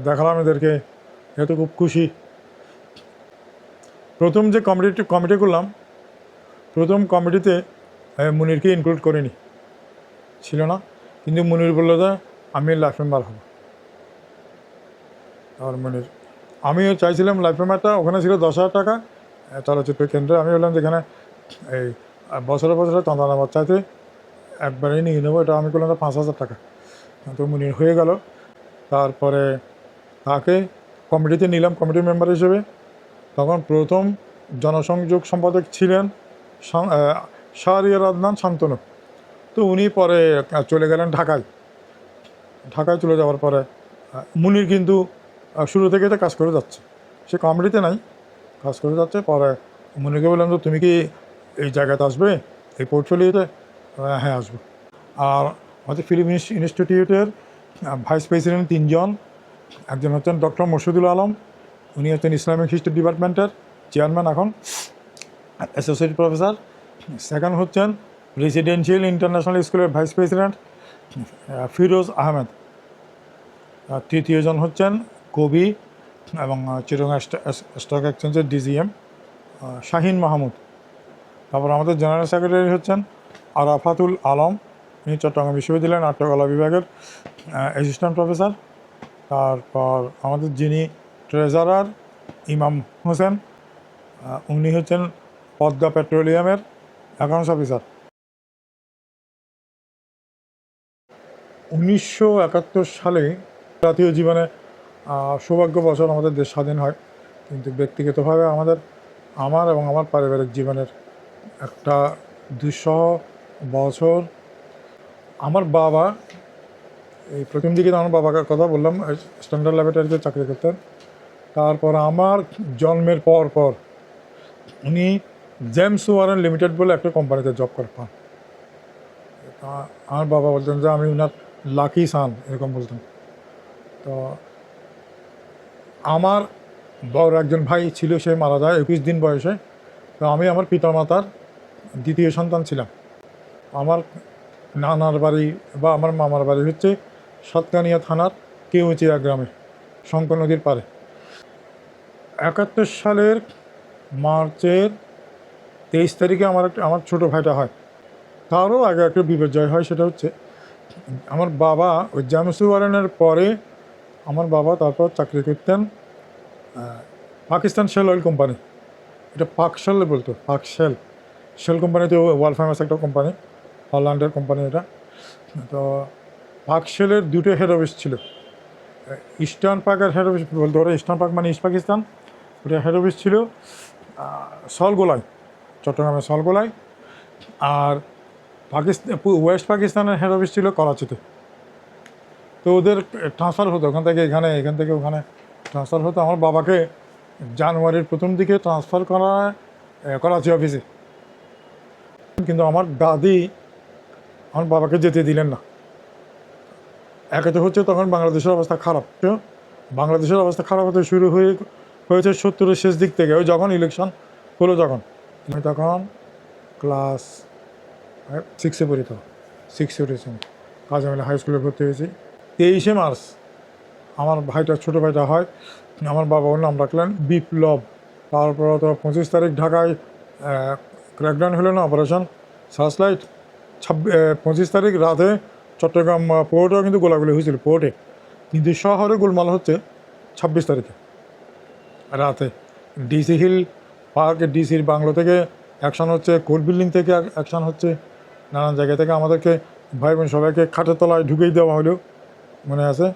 দেখালাম এদেরকে, যেহেতু খুব খুশি। প্রথম যে কমিটি করলাম, প্রথম কমিটিতে মুনিরকে ইনক্লুড করিনি, ছিল না। কিন্তু মুনির বললো যে আমি লাইফ মেম্বার হব। আর মুনির, আমিও চাইছিলাম লাইফ মেম্বারটা, ওখানে ছিল 10,000 টাকা চলচ্চিত্র কেন্দ্রে। আমি বললাম যেখানে এই বছরে বছরে চন্দ্রনাবাদ চাইতে একবারেই নিয়ে নেবো, এটা আমি করলাম 5,000 টাকা। তো মুনির হয়ে গেল। তারপরে তাকে কমিটিতে নিলাম কমিটির মেম্বার হিসেবে। তখন প্রথম জনসংযোগ সম্পাদক ছিলেন শাহরিয়ার আদনান শান্তনু। তো উনি পরে চলে গেলেন ঢাকায়। চলে যাওয়ার পরে মুনির কিন্তু শুরু থেকে তো কাজ করে যাচ্ছে, সে কমিটিতে নাই, কাজ করে যাচ্ছে। পরে মুনিরকে বললাম তো তুমি কি এই জায়গাতে আসবে, এই পোর্টফোলিওতে? হ্যাঁ আসবো। আর আমাদের ফিল্ম ইনস্টিটিউটের ভাইস প্রেসিডেন্ট 3 জন। একজন হচ্ছেন ডক্টর মরশুদুল আলম, উনি হচ্ছেন ইসলামিক হিস্ট্রি ডিপার্টমেন্টের চেয়ারম্যান, এখন অ্যাসোসিয়েট প্রফেসর। সেকেন্ড হচ্ছেন রেসিডেন্সিয়াল ইন্টারন্যাশনাল স্কুলের ভাইস প্রেসিডেন্ট ফিরোজ আহমেদ। তৃতীয় জন হচ্ছেন কবি এবং চিটাগং স্টক এক্সচেঞ্জের ডিজিএম শাহিন মাহমুদ। তারপর আমাদের জেনারেল সেক্রেটারি হচ্ছেন আরাফাতুল আলম, উনি চট্টগ্রাম বিশ্ববিদ্যালয়ের নাট্যকলা বিভাগের অ্যাসিস্ট্যান্ট প্রফেসর। তারপর আমাদের যিনি ট্রেজারার ইমাম হোসেন, উনি হচ্ছেন পদ্মা পেট্রোলিয়ামের অ্যাকাউন্টস অফিসার। 1971 সালে জাতীয় জীবনে সৌভাগ্য বছর আমাদের দেশ স্বাধীন হয়, কিন্তু ব্যক্তিগতভাবে আমার এবং আমার পারিবারিক জীবনের একটা দুঃসহ বছর। আমার বাবা, এই প্রথম দিকে আমার বাবার কথা বললাম, স্ট্যান্ডার্ড ল্যাবরেটরিতে চাকরি করতেন। তারপর আমার জন্মের পর উনি জেমস ওয়ারেন লিমিটেড বলে একটা কোম্পানিতে জব করতেন। আমার বাবা বলতেন যে আমি ওনার লাকি সান, এরকম বলতেন। তো আমার বড় একজন ভাই ছিল, সে মারা যায় 21 দিন বয়সে। তো আমি আমার পিতামাতার দ্বিতীয় সন্তান ছিলাম। আমার নানার বাড়ি বা আমার মামার বাড়ি হচ্ছে সাতকানিয়া থানার কেউচিয়া গ্রামে, শঙ্কর নদীর পাড়ে। 71 সালের মার্চের 23 তারিখে আমার ছোটো ভাইটা হয়। তারও আগে একটা বিপর্যয় হয়, সেটা হচ্ছে আমার বাবা ওই জেমস ওয়ারেনের পরে আমার বাবা তারপর চাকরি করতেন পাকিস্তান শেল অয়েল কোম্পানি, এটা পাকশেল বলতো, শেল কোম্পানিতে ওয়ার্ল্ড ফেমাস একটা কোম্পানি, হল্যান্ডের কোম্পানি এটা। তো পাকশেলের 2টো হেড অফিস ছিল। ইস্টার্ন পাকের হেড অফিস বলতে ওরা, ইস্টার্ন পাক মানে ইস্ট পাকিস্তান, ওটা হেড অফিস ছিল সলগোলায়, চট্টগ্রামের সলগোলায়। আর ওয়েস্ট পাকিস্তানের হেড অফিস ছিল করাচিতে। তো ওদের ট্রান্সফার হতো, ওখান থেকে এখানে, এখান থেকে ওখানে ট্রান্সফার হতো। আমার বাবাকে জানুয়ারির প্রথম দিকে ট্রান্সফার করা করাচি অফিসে। কিন্তু আমার দাদি আমার বাবাকে যেতে দিলেন না। একে তো হচ্ছে তখন বাংলাদেশের অবস্থা খারাপ, তো বাংলাদেশের অবস্থা খারাপ হতে শুরু হয়েছে 70-এর শেষ দিক থেকে। ওই যখন ইলেকশন হলো, যখন আমি তখন ক্লাস 6-এ পড়ি, তো 6-এ উঠেছি, কাজী মিল্লা হাই স্কুলে ভর্তি হয়েছি। 23শে মার্চ আমার ভাইটা, ছোটো ভাইটা হয়, আমার বাবা ওর নাম রাখলেন বিপ্লব। তারপর তো 25 তারিখ ঢাকায় ক্র্যাকডাউন হলো না, অপারেশন সার্চলাইট। 25 তারিখ রাতে চট্টগ্রাম পোর্টেও কিন্তু গোলাগুলি হয়েছিল, পোর্টে। কিন্তু শহরে গোলমাল হচ্ছে 26 তারিখে রাতে। ডিসি হিল পার্কে, ডিসির বাংলো থেকে অ্যাকশান হচ্ছে, কোর্ট বিল্ডিং থেকে অ্যাকশান হচ্ছে, নানান জায়গা থেকে আমাদেরকে ভাই বোন সবাইকে খাটের তলায় ঢুকেই দেওয়া হলো, মনে আছে।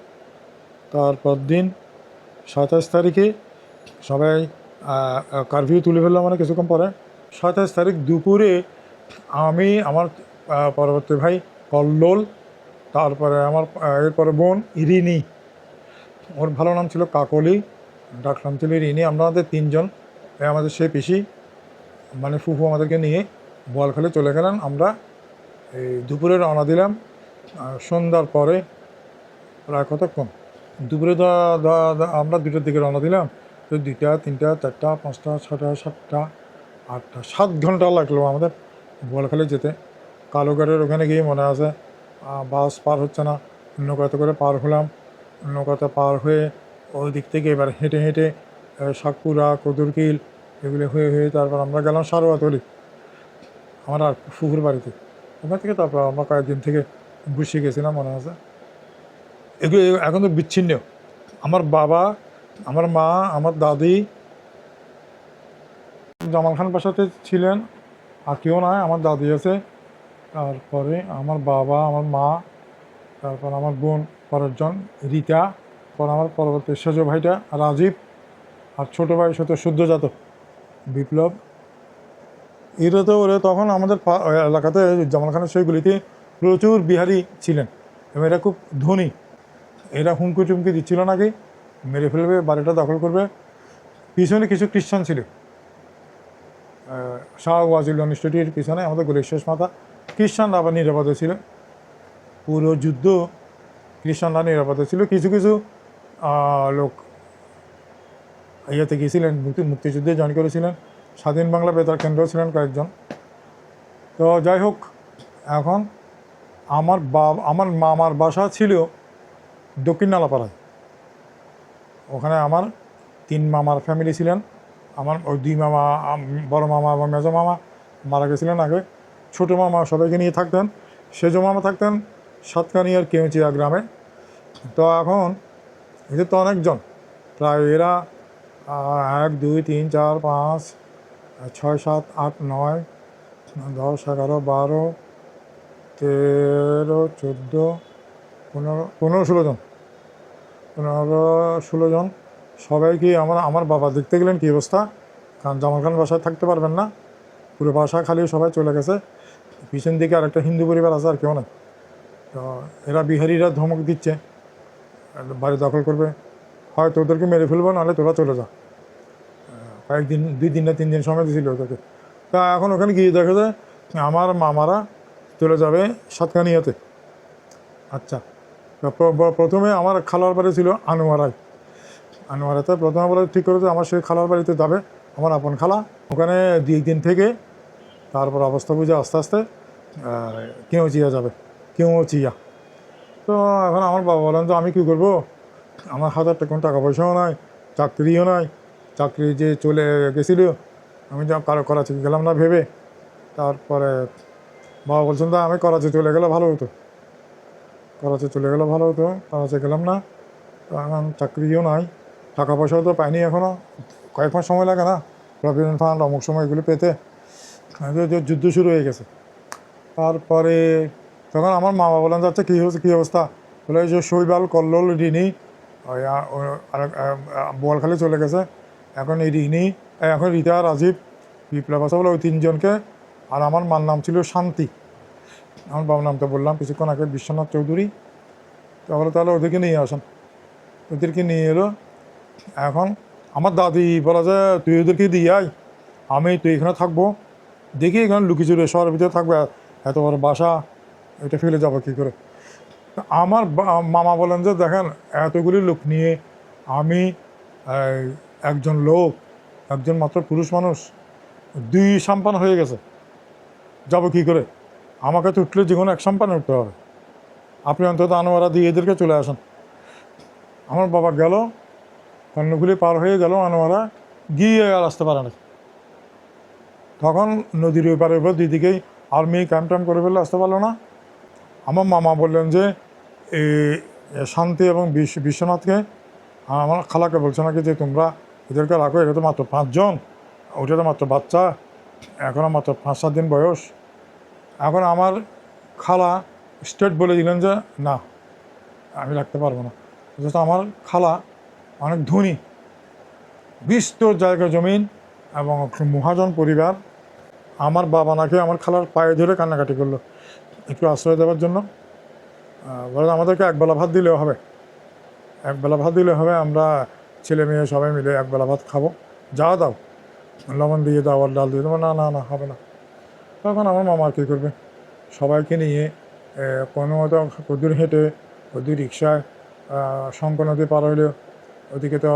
তারপর দিন 27 তারিখে সবাই কারফিউ তুলে ফেললাম, মানে কিছুক্ষণ পরে। 27 তারিখ দুপুরে আমি, আমার পরবর্তী ভাই কল্লোল, তারপরে আমার এরপরে বোন রিনি, ওর ভালো নাম ছিল কাকলি, ডাকনাম ছিল রিনি। আমাদের 3 জন, আমাদের সে পিসি মানে ফুফু আমাদেরকে নিয়ে বোয়ালখালী চলে গেলেন। আমরা এই দুপুরে রওনা দিলাম। সন্ধ্যার পরে প্রায় কতক্ষণ, দুপুরে আমরা 2টার দিকে রওনা দিলাম। তো 2টা, 3টা, 4টা, 5টা, 6টা, 7টা, 8টা, 7 ঘন্টা লাগলো আমাদের বোয়ালখালী যেতে। কালুঘাটের ওখানে গিয়ে মনে আছে বাস পার হচ্ছে না, নৌকাতে করে পার হলাম। নৌকাতে পার হয়ে ওই দিক থেকে এবার হেঁটে হেঁটে সাতপুরা, কদুরকিল এগুলো হয়ে হয়ে তারপর আমরা গেলাম সারোয়াতলি, আমার আর ফুফুর বাড়িতে। ওখান থেকে তারপর আমরা কয়েকদিন থেকে বসে গেছিলাম, মনে আছে। এগুলো এখন তো বিচ্ছিন্ন। আমার বাবা, আমার মা, আমার দাদি জামাল খান বাসাতে ছিলেন, আর কেউ নয়। আমার দাদি আছে, তারপরে আমার বাবা, আমার মা, তারপর আমার বোন পরেরজন রীতা, পর আমার পরবর্তী সেজ ভাইটা রাজীব, আর ছোটো ভাই সদ্যজাত বিপ্লব। এরা তো ওরা তখন আমাদের এলাকাতে জামাল খানের সেইগুলিতে প্রচুর বিহারি ছিলেন এবং এরা খুব ধনী। এরা হুমকি টুমকি দিচ্ছিল নাকি মেরে ফেলবে, বাড়িটা দখল করবে। পিছনে কিছু খ্রিস্টান ছিল, শাহ ওয়াজিল ইনস্টিটিউটের পিছনে আমাদের গলির শেষ মাথা। খ্রিস্টানরা আবার নিরাপদে ছিল, পুরো যুদ্ধ খ্রিস্টানরা নিরাপদে ছিল। কিছু কিছু লোক ইয়েতে গিয়েছিলেন, মুক্তিযুদ্ধে জয়েন করেছিলেন, স্বাধীন বাংলা বেতার কেন্দ্র ছিলেন কয়েকজন। তো যাই হোক, এখন আমার মামার বাসা ছিল দক্ষিণ নালাপাড়ায়। ওখানে আমার 3 মামার ফ্যামিলি ছিলেন। আমার ওই 2 মামা, বড় মামা এবং মেজো মামা মারা গেছিলেন আগে। ছোটো মামা সবাইকে নিয়ে থাকতেন। সেজো মামা থাকতেন সাতকানিয়ার কেউচিয়া গ্রামে। তো এখন এদের তো অনেকজন, প্রায় এরা 1, 2, 3, 4, 5, 6, 7, 8, 9, 10, 11, 12, 13, 14, 15, 16 জন, 15-16 জন। সবাইকে আমার বাবা দেখতে গেলেন কী অবস্থা, কারণ জামাল খান বাসায় থাকতে পারবেন না, পুরো বাসা খালি, সবাই চলে গেছে। পিছন দিকে আর একটা হিন্দু পরিবার আছে, আর কেউ নেই। তো এরা বিহারিরা ধমক দিচ্ছে বাড়ি দখল করবে, হয়তো ওদেরকে মেরে ফেলবো, নাহলে তোরা চলে যা। কয়েকদিন, 2 দিন না 3 দিন সময় দিয়েছিল ওদেরকে। তা এখন ওখানে গিয়ে দেখা যায় আমার মামারা চলে যাবে সাতকানিয়াতে। আচ্ছা, প্রথমে আমার খালার বাড়ি ছিল আনোয়ারাতে। প্রথমে বলে ঠিক করেছে আমার সেই খালার বাড়িতে যাবে, আমার আপন খালা। ওখানে 2 দিন থেকে তারপর অবস্থা বুঝে আস্তে আস্তে কেউচিয়া যাবে, কেউচিয়া। তো এখন আমার বাবা বলেন যে আমি কী করবো, আমার হাতে একটা কোনো টাকা পয়সাও নাই, চাকরিও নাই। চাকরি যে চলে গেছিল, আমি যা করাচি গেলাম না ভেবে। তারপরে বাবা বলছেন তা আমি করাচি চলে গেলে ভালো হতো, করাচি চলে গেলে ভালো হতো। করাচি গেলাম না, এখন চাকরিও নাই, টাকা পয়সাও তো পাইনি এখনও, কয়েক মাস সময় লাগে না প্রভিডেন্ট ফান্ড অমুক সময় এগুলো পেতে। যুদ্ধ শুরু হয়ে গেছে। তারপরে তখন আমার মা বাবা বলেন যাচ্ছে কী হচ্ছে, কী অবস্থা, বলে যে শৈবাল, কল্লোল, রিনি বোয়ালখালী চলে গেছে। এখন এই রিনি, এখন রীতা, রাজীব, বিপ্লব আছে বলে ওই 3 জনকে। আর আমার মার নাম ছিল শান্তি, আমার বাবার নাম তো বললাম কিছুক্ষণ আগে, বিশ্বনাথ চৌধুরী। তাহলে ওদেরকে নিয়ে আসেন, ওদেরকে নিয়ে এলো। এখন আমার দাদি বলা যে তুই ওদেরকে দিয়ে আয়, আমি তুই এখানে থাকবো, দেখি এখানে লুকিচুরে শহরের ভিতরে থাকবে, এত বড় বাসা এটা ফেলে যাবো কী করে। আমার মামা বলেন যে দেখেন এতগুলি লোক নিয়ে আমি এই, একজন লোক, একজন মাত্র পুরুষ মানুষ, দুই সাম্পান হয়ে গেছে, যাব কি করে? আমাকে তো উঠলে যে কোনো এক সাম্পানে উঠতে হবে, আপনি অন্তত আনোয়ারা দিয়ে এদেরকে চলে আসেন। আমার বাবা গেল, কর্ণগুলি পার হয়ে গেল, আনোয়ারা গিয়ে আর আসতে পারে না। তখন নদীর ওই পারে দুই দিকেই আর্মি ক্যাম্প ট্যাম্প করে ফেললে আসতে পারলো না। আমার মামা বললেন যে এই শান্তি এবং বিশ্বনাথকে, আমার খালাকে বলছে নাকি যে তোমরা এদেরকে রাখো, এটা তো মাত্র 5 জন, ওটা তো মাত্র বাচ্চা, এখনও মাত্র 5-7 দিন বয়স। এখন আমার খালা স্টেট বলে দিলেন যে না, আমি রাখতে পারবো না। যেহেতু আমার খালা অনেক ধনী, বিস্তর জায়গা জমিন এবং মহাজন পরিবার। আমার বাবা নাকি আমার খালার পায়ে ধরে কান্নাকাটি করলো একটু আশ্রয় দেওয়ার জন্য। বলে আমাদেরকে একবেলা ভাত দিলেও হবে, একবেলা ভাত দিলে হবে, আমরা ছেলে মেয়ে সবাই মিলে একবেলা ভাত খাবো, যা দাও, লবণ দিয়ে দাও আর ডাল দিয়ে দেবো। না না না, হবে না। তখন আমার মামা কী করবে, সবাইকে নিয়ে কোনো মতো কদ্দুর হেঁটে, কদ্দুর রিক্সায় শঙ্কর নদী পার হইলে, ওদিকে তো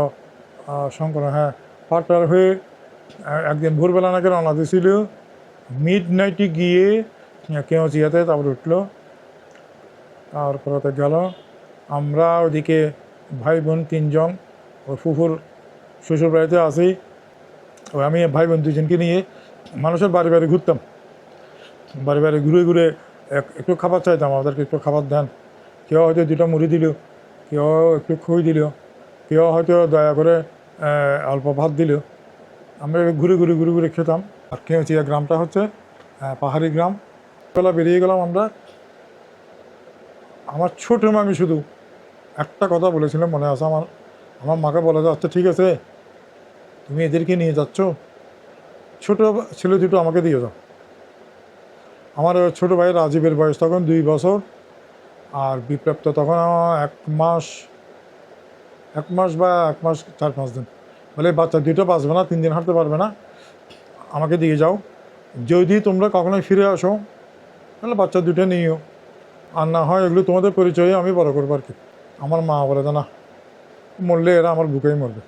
শঙ্কর, হ্যাঁ, পার হয়ে একদিন ভোরবেলা নাকি রওনা দিয়েছিল, মিড নাইটে গিয়ে কেঁওচিয়াতে তারপর উঠলো, তারপরে গেল। আমরা ওদিকে ভাই বোন 3 জন, ওর ফুফুর শ্বশুর বাড়িতে আসি, আমি ভাই বোন 2 জনকে নিয়ে মানুষের বাড়ি বাড়ি ঘুরতাম, বাড়ি বাড়ি ঘুরে ঘুরে একটু খাবার চাইতাম, আমাদেরকে একটু খাবার দেন। কেউ হয়তো 2টা মুড়ি দিল, কেউ একটু খই দিল, কেউ হয়তো দয়া করে অল্প ভাত দিল। আমরা ঘুরে ঘুরে ঘুরে ঘুরে খেতাম। আর কেঁওচিয়া গ্রামটা হচ্ছে পাহাড়ি গ্রাম। বেলা বেরিয়ে গেলাম আমরা। আমার ছোটো মামি শুধু একটা কথা বলেছিলাম, মনে আছে আমার, আমার মাকে বলে যে আচ্ছা ঠিক আছে, তুমি এদেরকে নিয়ে যাচ্ছ, ছোটো ছেলে দুটো আমাকে দিয়ে যাও। আমার ছোটো ভাই রাজীবের বয়স তখন 2 বছর, আর বিপ্লব তো তখন 1 মাস, 4-5 দিন। বলে বাচ্চা দুটো বাঁচবে না, 3 দিন হাঁটতে পারবে না, আমাকে দিয়ে যাও, যদি তোমরা কখনোই ফিরে আসো তাহলে বাচ্চা দুটো নিও, আর না হয় এগুলো তোমাদের পরিচয়ে আমি বড় করবো আর কি। আমার মা বলে যে না, মরলে এরা আমার বুকেই মরবে।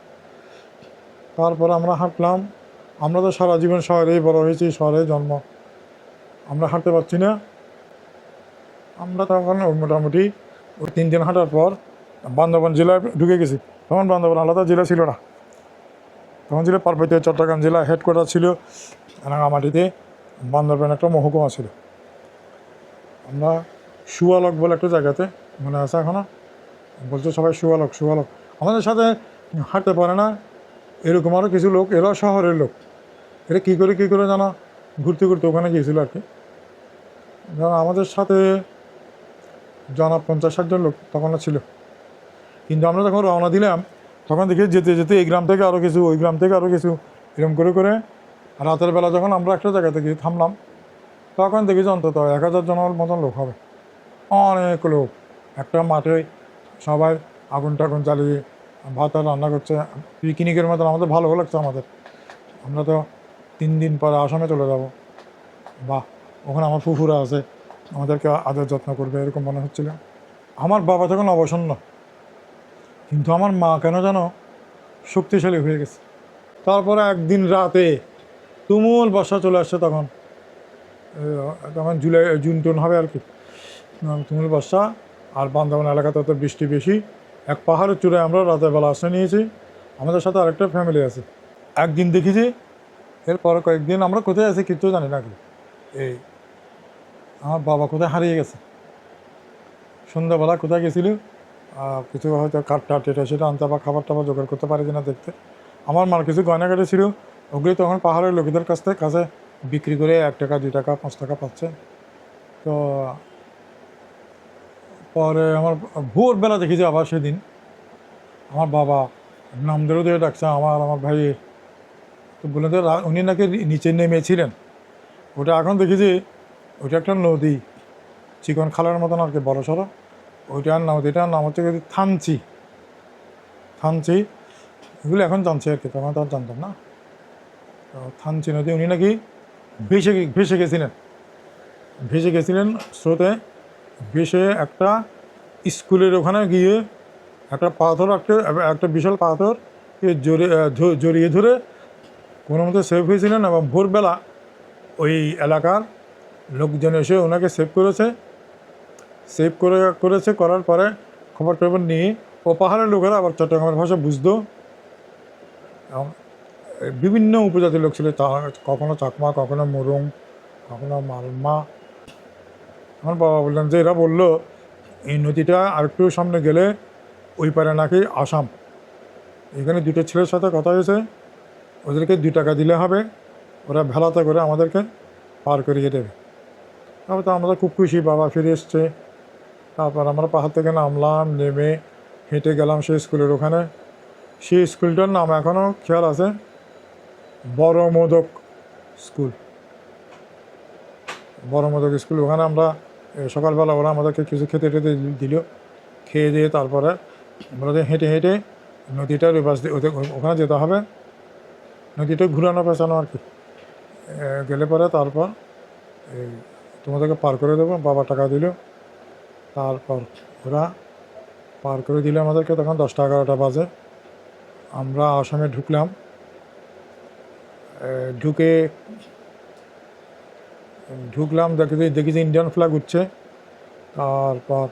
তারপর আমরা হাঁটলাম। আমরা তো সারা জীবন শহরেই বড় হয়েছি, শহরে জন্ম, আমরা হাঁটতে পারছি না। আমরা তখন মোটামুটি ওই 3 দিন হাঁটার পর বান্দরবান জেলায় ঢুকে গেছি। তখন বান্দরবান আলাদা জেলা ছিল না, তখন ছিল পার্বত্য চট্টগ্রাম জেলা, হেডকোয়ার্টার ছিল রাঙামাটিতে, বান্দরবান একটা মহকুমা ছিল। আমরা সুয়ালক বলে একটা জায়গাতে, মনে আছে এখনও, বলছে সবাই সুয়ালক সুয়ালক। আমাদের সাথে হাঁটতে পারে না এরকম আরও কিছু লোক, এরা শহরের লোক, এরা কী করে জানা ঘুরতে ঘুরতে ওখানে গিয়েছিল আর কি। আমাদের সাথে 50-60 জন লোক তখনও ছিল। কিন্তু আমরা যখন রওনা দিলাম তখন দেখি যেতে যেতে এই গ্রাম থেকে আরও কিছু, ওই গ্রাম থেকে আরও কিছু, এরকম করে করে রাতের বেলা যখন আমরা একটা জায়গাতে গিয়ে থামলাম, তখন দেখি যে অন্তত 1000 জনের মতন লোক হবে, অনেক লোক। একটা মাঠে সবাই আগুন টাগুন জ্বালিয়ে ভাত রান্না করছে, পিকনিকের মতন। আমাদের ভালো লাগছে আমাদের, আমরা তো 3 দিন পরে আসামে চলে যাব, বাহ, ওখানে আমার ফুফুরা আছে, আমাদেরকে আদর যত্ন করবে এরকম মনে হচ্ছিল। আমার বাবা তখন অবসন্ন, কিন্তু আমার মা কেন যেন শক্তিশালী হয়ে গেছে। তারপরে একদিন রাতে তুমুল বর্ষা চলে আসছে, তখন জুলাই জুন টুন হবে আর কি, তুমুল বর্ষা। আর বান্দরবান এলাকাতে তো বৃষ্টি বেশি। এক পাহাড়ের চূড়ায় আমরা রাতের বেলা আশ্রয় নিয়েছি, আমাদের সাথে আরেকটা ফ্যামিলি আছে। একদিন দেখেছি, এরপরে কয়েকদিন আমরা কোথায় আছি কিচ্ছু জানি না কি, এই আমার বাবা কোথায় হারিয়ে গেছে, সন্ধ্যাবেলা কোথায় গেছিল, কিছু হয়তো কাঠটা টেটা সেটা আনতে বা খাবার টাবার জোগাড় করতে পারি কিনা দেখতে। আমার মার কিছু গয়নাঘাটি ছিল, ওগুলি তখন পাহাড়ের লোকেদের কাছে বিক্রি করে 1 টাকা 2 টাকা 5 টাকা পাচ্ছে। তো পরে আমার ভোরবেলা দেখি যে আবার সেদিন আমার বাবা নাম ধরে দিয়ে ডাকছে আমার ভাই, তো বলে তো উনি নাকি নিচে নেমেছিলেন। ওটা এখন দেখি যে ওটা একটা নদী, চিকন খালের মতন আর কি, বড় সড়ো। ওইটার নদীটার নাম হচ্ছে থানচি। থানচি এগুলো এখন জানছি আর কি, তখন তো আর জানতাম না। তো থানচি নদী উনি নাকি ভেসে গেছিলেন স্রোতে। ভেসে একটা স্কুলের ওখানে গিয়ে একটা পাথর, একটা বিশাল পাথর জড়িয়ে ধরে কোনো মতো সেভ হয়েছিলেন, এবং ভোরবেলা ওই এলাকার লোকজন এসে ওনাকে করার পরে খবর নিয়ে ও পাহাড়ের লোকেরা আবার চট্টগ্রামের ভাষা বুঝতো, এবং বিভিন্ন উপজাতির লোক ছিল, কখনো চাকমা, কখনো মুরুং, কখনো মালমা। আমার বাবা বললেন যে এরা বললো এই নদীটা আরেকটু সামনে গেলে ওই পারে নাকি আসাম। এখানে দুটো ছেলের সাথে কথা হয়েছে, ওদেরকে 2 টাকা দিলে হবে, ওরা ভেলাতে করে আমাদেরকে পার করিয়ে দেবে। তারপর তো আমরা খুব খুশি, বাবা ফিরে এসছে। তারপর আমরা পাহাড় থেকে নামলাম, নেমে হেঁটে গেলাম সেই স্কুলের ওখানে। সেই স্কুলটার নাম এখনও খেয়াল আছে, বড় মোদক স্কুল। স্কুল, ওখানে আমরা সকালবেলা ওরা আমাদেরকে কিছু খেতে দিল। খেয়ে দিয়ে তারপরে আমরা হেঁটে হেঁটে নদীটার ওই পাশ দিয়ে ওখানে যেতে হবে, নদীটা ঘুরানো পেঁচানো আর কি। গেলে পরে তারপর এই তোমাদেরকে পার করে দেবো, বাবা টাকা দিল। তারপর ওরা পার করে দিলে আমাদেরকে, তখন 10টা 11টা বাজে। আমরা আসামে ঢুকলাম। ঢুকলাম দেখি যে ইন্ডিয়ান ফ্ল্যাগ উঠছে। তারপর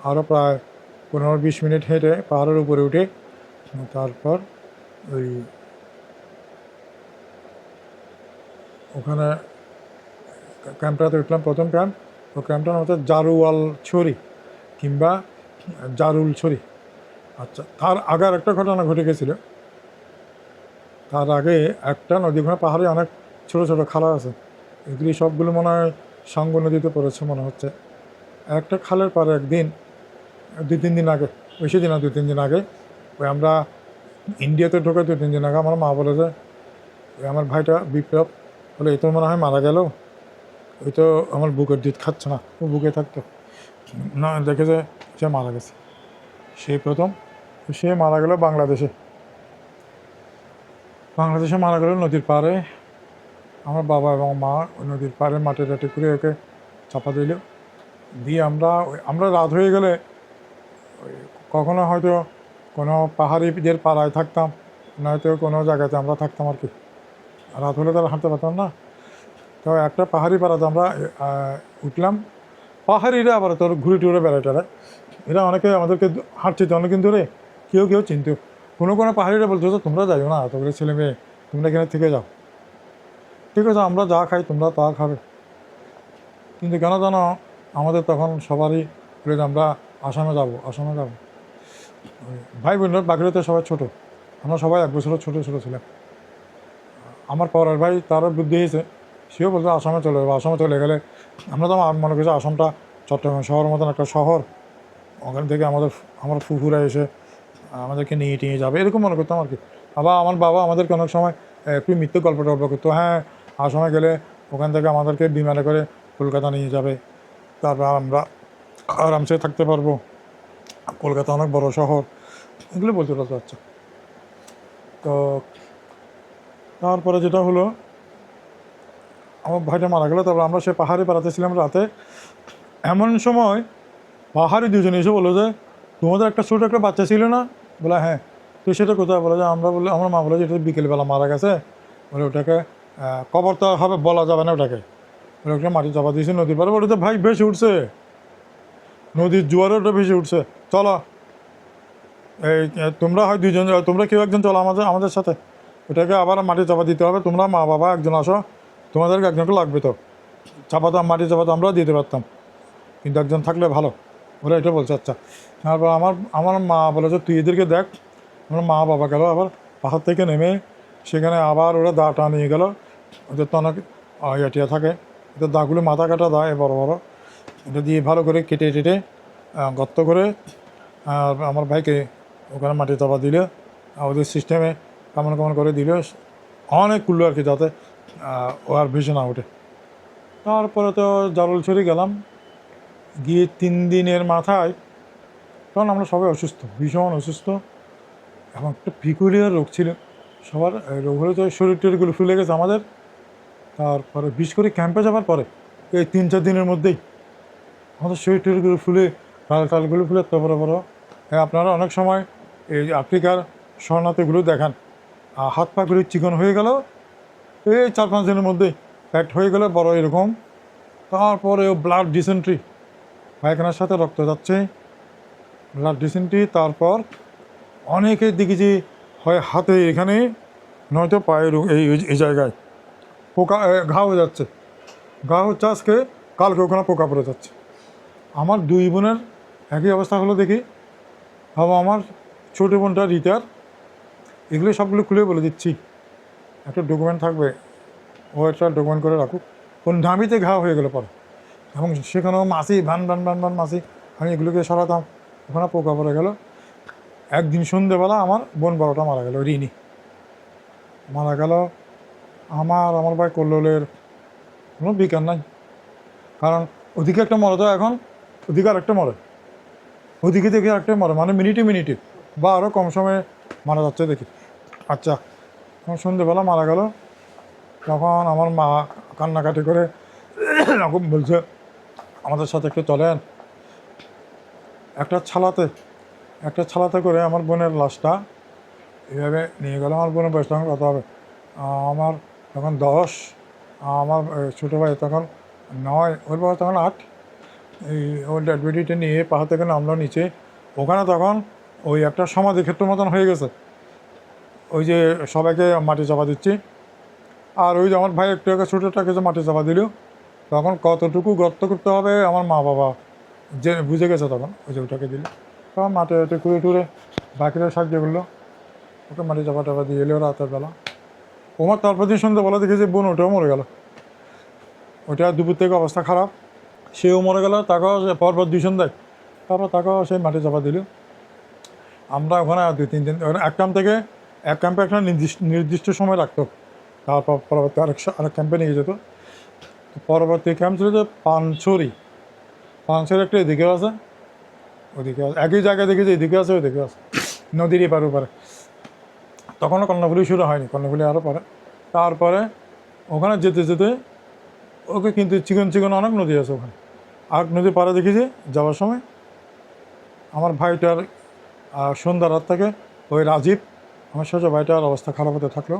আরও প্রায় 15-20 মিনিট হেঁটে পাহাড়ের উপরে উঠে তারপর ওই ওখানে ক্যাম্পটাতে উঠলাম, প্রথম ক্যাম্প। ও ক্যাম্পটার হচ্ছে জারুয়াল ছড়ি কিংবা জারুল ছড়ি। আচ্ছা, তার আগে একটা ঘটনা ঘটে গেছিলো। তার আগে একটা নদী, ওখানে পাহাড়ে অনেক ছোটো ছোটো খালা আছে, এগুলি সবগুলো মনে হয় সাঙ্গ নদীতে পড়েছে মনে হচ্ছে। একটা খালের পরে একদিন 2-3 দিন আগে, বেশি দিন না 2-3 দিন আগে, ওই আমরা ইন্ডিয়াতে ঢোকে 2-3 দিন আগে, আমার মা বলে যে ওই আমার ভাইটা বিপ্লব বলে এই তো মনে হয় মারা গেল, ওই তো আমার বুকের দুধ খাচ্ছে না, ও বুকে থাকতো না, দেখে যে সে মারা গেছে। সেই প্রথম সে মারা গেল বাংলাদেশে মারা গেল নদীর পাড়ে। আমার বাবা এবং মা ওই নদীর পাড়ে মাটি টাটি করে ওকে চাপা দিল। দিয়ে আমরা রাত হয়ে গেলে কখনো হয়তো কোনো পাহাড়িদের পাড়ায় থাকতাম, নয়তো কোনো জায়গাতে আমরা থাকতাম আর কি। রাত হলে তারা হাঁটতে পারতাম না। তো একটা পাহাড়ি পাড়াতে আমরা উঠলাম। পাহাড়িরা আবার তোর ঘুরে টুরে বেড়ায়, এরা অনেকে আমাদেরকে হাঁটছিত অনেকদিন ধরে, কেউ চিনত। কোনো পাহাড়িরা বলতো যে তোমরা যাইও না, তোমরা ছেলে মেয়ে, তোমরা এখানে থেকে যাও, ঠিক আছে আমরা যা খাই তোমরা তা খাবে। কিন্তু কেন জানো আমাদের তখন সবারই বলে যে আমরা আসামে যাব। ভাই বোনরা বাকিরাতে সবাই ছোট, আমরা সবাই 1 বছরের ছোটো ছিলাম। আমার পরের ভাই, তারও বুদ্ধি হয়েছে, সেও বলছে আসামে চলে যাবো। আসামে চলে গেলে আমরা তো মনে করছি আসামটা চট্টগ্রাম শহরের মতন একটা শহর, ওখান থেকে আমার ফুফুরা এসে আমাদেরকে নিয়ে যাবে, এরকম মনে করতাম আর কি। আবার আমার বাবা আমাদেরকে অনেক সময় একটু মিথ্যে গল্প করতো, হ্যাঁ আসামে গেলে ওখান থেকে আমাদেরকে বিমানে করে কলকাতা নিয়ে যাবে, তারপর আমরা আরামসে থাকতে পারবো, কলকাতা অনেক বড় শহর, এগুলো বলতে আচ্ছা। তো তারপরে যেটা হলো, আমার ভাইটা মারা গেলো। তারপর আমরা সে পাহাড়ে বেড়াতে ছিলাম রাতে। এমন সময় পাহাড়ি দুজনে এসে বললো যে তোমাদের একটা ছোটো একটা বাচ্চা ছিল না? বলে হ্যাঁ। তো সেটা কোথায়? বলে যে আমার মা বলে যে এটা বিকেলবেলা মারা গেছে, বলে ওটাকে কবর তো হবে বলা যাবে না, ওটাকে ওটা মাটি চাপা দিয়েছে নদীর পাড়ে। ওটা তো ভাই ভেসে উঠছে, নদীর জোয়ারে ওটা ভেসে উঠছে, চলো এই তোমরা হয় দুজন, তোমরা কেউ একজন চলো আমাদের সাথে, ওটাকে আবার মাটি চাপা দিতে হবে, তোমরা মা বাবা একজন আসো, তোমাদেরকে একজনকে লাগবে। তো মাটি চাপা তো আমরা দিতে পারতাম, কিন্তু একজন থাকলে ভালো, ওরা এটা বলছে। আচ্ছা, তারপর আমার মা বলে যে তুই এদেরকে দেখ। আমার মা বাবা গেল আবার পাহাড় থেকে নেমে, সেখানে আবার ওরা দাটা নিয়ে গেল। ওদের তো অনেক ইয়া থাকে, ওদের দাগুলো মাথা কাটা দায় বড় বড়, এটা দিয়ে ভালো করে কেটে গর্ত করে আমার ভাইকে ওখানে মাটি চাপা দিলে, ওদের সিস্টেমে কেমন করে দিল, অনেক কুল্লো আর কি, যাতে ও আর ভেসে না ওঠে। তারপরে তো জারুলছড়ি গেলাম, গিয়ে 3 দিনের মাথায় তখন আমরা সবাই অসুস্থ, ভীষণ অসুস্থ। এবং একটা পিকুলিয়ার রোগ ছিল সবার। রোগ হলে তো শরীর টরীরগুলো ফুলে গেছে আমাদের। তারপরে বিশেষ করে ক্যাম্পে যাওয়ার পরে এই 3-4 দিনের মধ্যেই আমাদের শরীর টরীরগুলো ফুলে, কালগুলো ফুলে এত বড় বড়। আপনারা অনেক সময় এই আফ্রিকার শরণার্থীগুলো দেখেন, হাত পাগুলি চিকন হয়ে গেল এই 4-5 দিনের মধ্যেই, প্যাট হয়ে গেলে বড় এরকম। তারপরে ব্লাড ডিসেন্ট্রি, পায়খানার সাথে রক্ত যাচ্ছে, ব্লাড ডিসেন্ট্রি। তারপর অনেকের দিকে যে হয় হাতে এখানে, নয়তো পায়ের এই জায়গায় পোকা, ঘা হয়ে যাচ্ছে। ঘা হচ্ছে আজকে, কালকে ওখানে পোকা পড়ে যাচ্ছে। আমার 2 বোনের একই অবস্থা হলো দেখি। ভাবো আমার ছোটো বোনটা রিটার, এগুলো সবগুলো খুলে বলে দিচ্ছি, একটা ডকুমেন্ট থাকবে, ও একটা ডকুমেন্ট করে রাখুক। কোন ঢামিতে ঘা হয়ে গেলো পরে, এবং সেখানেও মাছি ভান ভান ভান ভান মাছি, আমি এগুলোকে সরাতাম, ওখানে পোকা পড়ে গেল। একদিন সন্ধ্যেবেলা আমার বোন বড়টা মারা গেল, রিনি মারা গেল। আমার ভাই কল্লোলের কোনো বিকার নাই, কারণ ওদিকে একটা মরে, তো এখন ওদিকে আরেকটা মরে, ওদিকে দেখে আরেকটা মরে, মানে মিনিটে মিনিটে বা আরও কম সময়ে মারা যাচ্ছে দেখি। আচ্ছা, আমার সন্ধ্যেবেলা মারা গেল, তখন আমার মা কান্নাকাটি করে এরকম বলছে, আমাদের সাথে একটু চলেন। একটা ছালাতে করে আমার বোনের লাশটা এইভাবে নিয়ে গেল। আমার বোনের বয়স তখন কত হবে, আমার তখন 10, আমার ছোটো ভাই তখন 9, ওর বয়স তখন 8। এই ওর ডেড বডিটা নিয়ে পাহাড় থেকে নামলো নিচে। ওখানে তখন ওই একটা সমাধি ক্ষেত্র মতন হয়ে গেছে, ওই যে সবাইকে মাটি চাপা দিচ্ছি। আর ওই যে আমার ভাই একটু আগে ছোটোটাকে যে মাটি চাপা দিল, তখন কতটুকু গর্ত করতে হবে আমার মা বাবা যে বুঝে গেছে, তখন ওই যে ওটাকে দিল। তখন মাটি খুঁড়ে টুরে বাকিরা সাহায্য করলো, ওকে মাটি চাপা টাপা দিয়ে এলো রাতের বেলা। ওমার তারপর দিন সন্ধ্যাবেলা দেখেছি বোন ওটাও মরে গেল। ওটা দুপুর থেকে অবস্থা খারাপ, সেও মরে গেল, তাকেও পরপর 2 সন্ধ্যায়, তারপর তাকেও সেই মাটি চাপা দিল। আমরা ওখানে 2-3 দিন, এক ক্যাম্পে একটা নির্দিষ্ট সময় রাখতো, তারপর পরবর্তী আরেক ক্যাম্পে নিয়ে যেত। পরবর্তী ক্যাম্প ছিল যে পানছড়ি একটা এদিকেও আছে, ওদিকে আছে, একই জায়গায় দেখি যে এদিকে আছে ওইদিকে আছে, নদীর এপার ওপারে। তখনও কর্ণফুলি শুরু হয়নি, কর্ণফুলি আরও পরে। তারপরে ওখানে যেতে যেতে ওকে কিন্তু চিকন অনেক নদী আছে ওখানে। আর নদী পাড়ে দেখেছি যাওয়ার সময় আমার ভাইটার সন্ধ্যা রাত থেকে ওই রাজীব, আমার ছোটো ভাইটার অবস্থা খারাপ হতে থাকলো।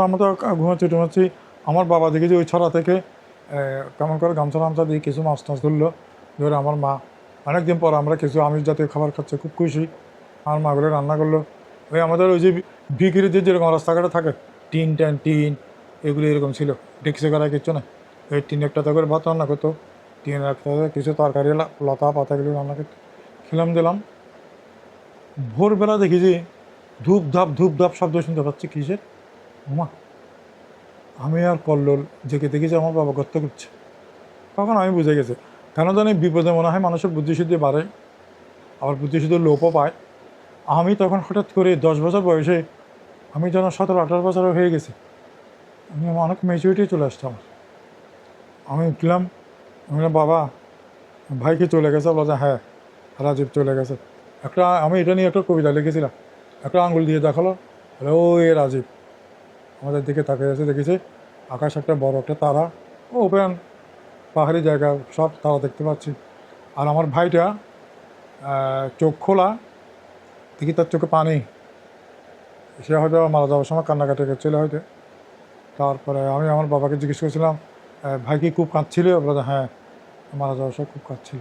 আমরা তো ঘুমাচ্ছি। আমার বাবা দেখেছি ওই ছড়া থেকে কেমন করে গামছা দিয়ে কিছু মাছ টাছ ধরলো, ধরে আমার মা অনেকদিন পর আমরা কিছু আমিষ জাতীয় খাবার খাচ্ছে, খুব খুশি। আমার মাগুলো রান্না করলো। ওই আমাদের ওই যে বিক্রির যেরকম রাস্তাঘাটে থাকে টিন এগুলো এরকম ছিল, ডেক্সে করা কিচ্ছু না, ওই টিন একটাতে করে ভাত রান্না করতো, টিন একটাতে কিছু তরকারি লতা পাতাগুলো রান্না করতো, দিলাম। ভোরবেলা দেখি যে ধূপ ধাপ শব্দ শুনতে পাচ্ছি, কিসের মা। আমি আর কল্লোল জেগে দেখেছি আমার বাবা গর্ত করছে। তখন আমি বুঝে গেছি, কেন জানি বিপদে মনে হয় মানুষের বুদ্ধিশুদ্ধি বাড়ে, আবার বুদ্ধিশুদ্ধি লোপও পায়। আমি তখন হঠাৎ করে 10 বছর বয়সে, আমি যেন 17-18 বছর হয়ে গেছি, আমি অনেক ম্যাচুরিটি চলে আসছে আমার। আমি উঠলাম, আমি বললাম বাবা ভাইকে চলে গেছে, বলে হ্যাঁ রাজীব চলে গেছে। আমি এটা নিয়ে একটা কবিতা লিখেছিলাম, একটা আঙুল দিয়ে দেখালো, ওই রাজীব আমাদের দিকে তাকিয়ে আছে, দেখেছে আকাশ একটা বড় একটা তারা, ওপেন পাহাড়ি জায়গা, সব তারা দেখতে পাচ্ছি। আর আমার ভাইটা চোখ খোলা, দেখি তার চোখে পানি, সে হয়তো মারা যাওয়ার সময় কান্নাকাটি করছিল হয়তো। তারপরে আমি আমার বাবাকে জিজ্ঞেস করেছিলাম, ভাই কি খুব কাঁদছিল? বলে হ্যাঁ, মারা যাওয়ার সময় খুব কাঁদছিল।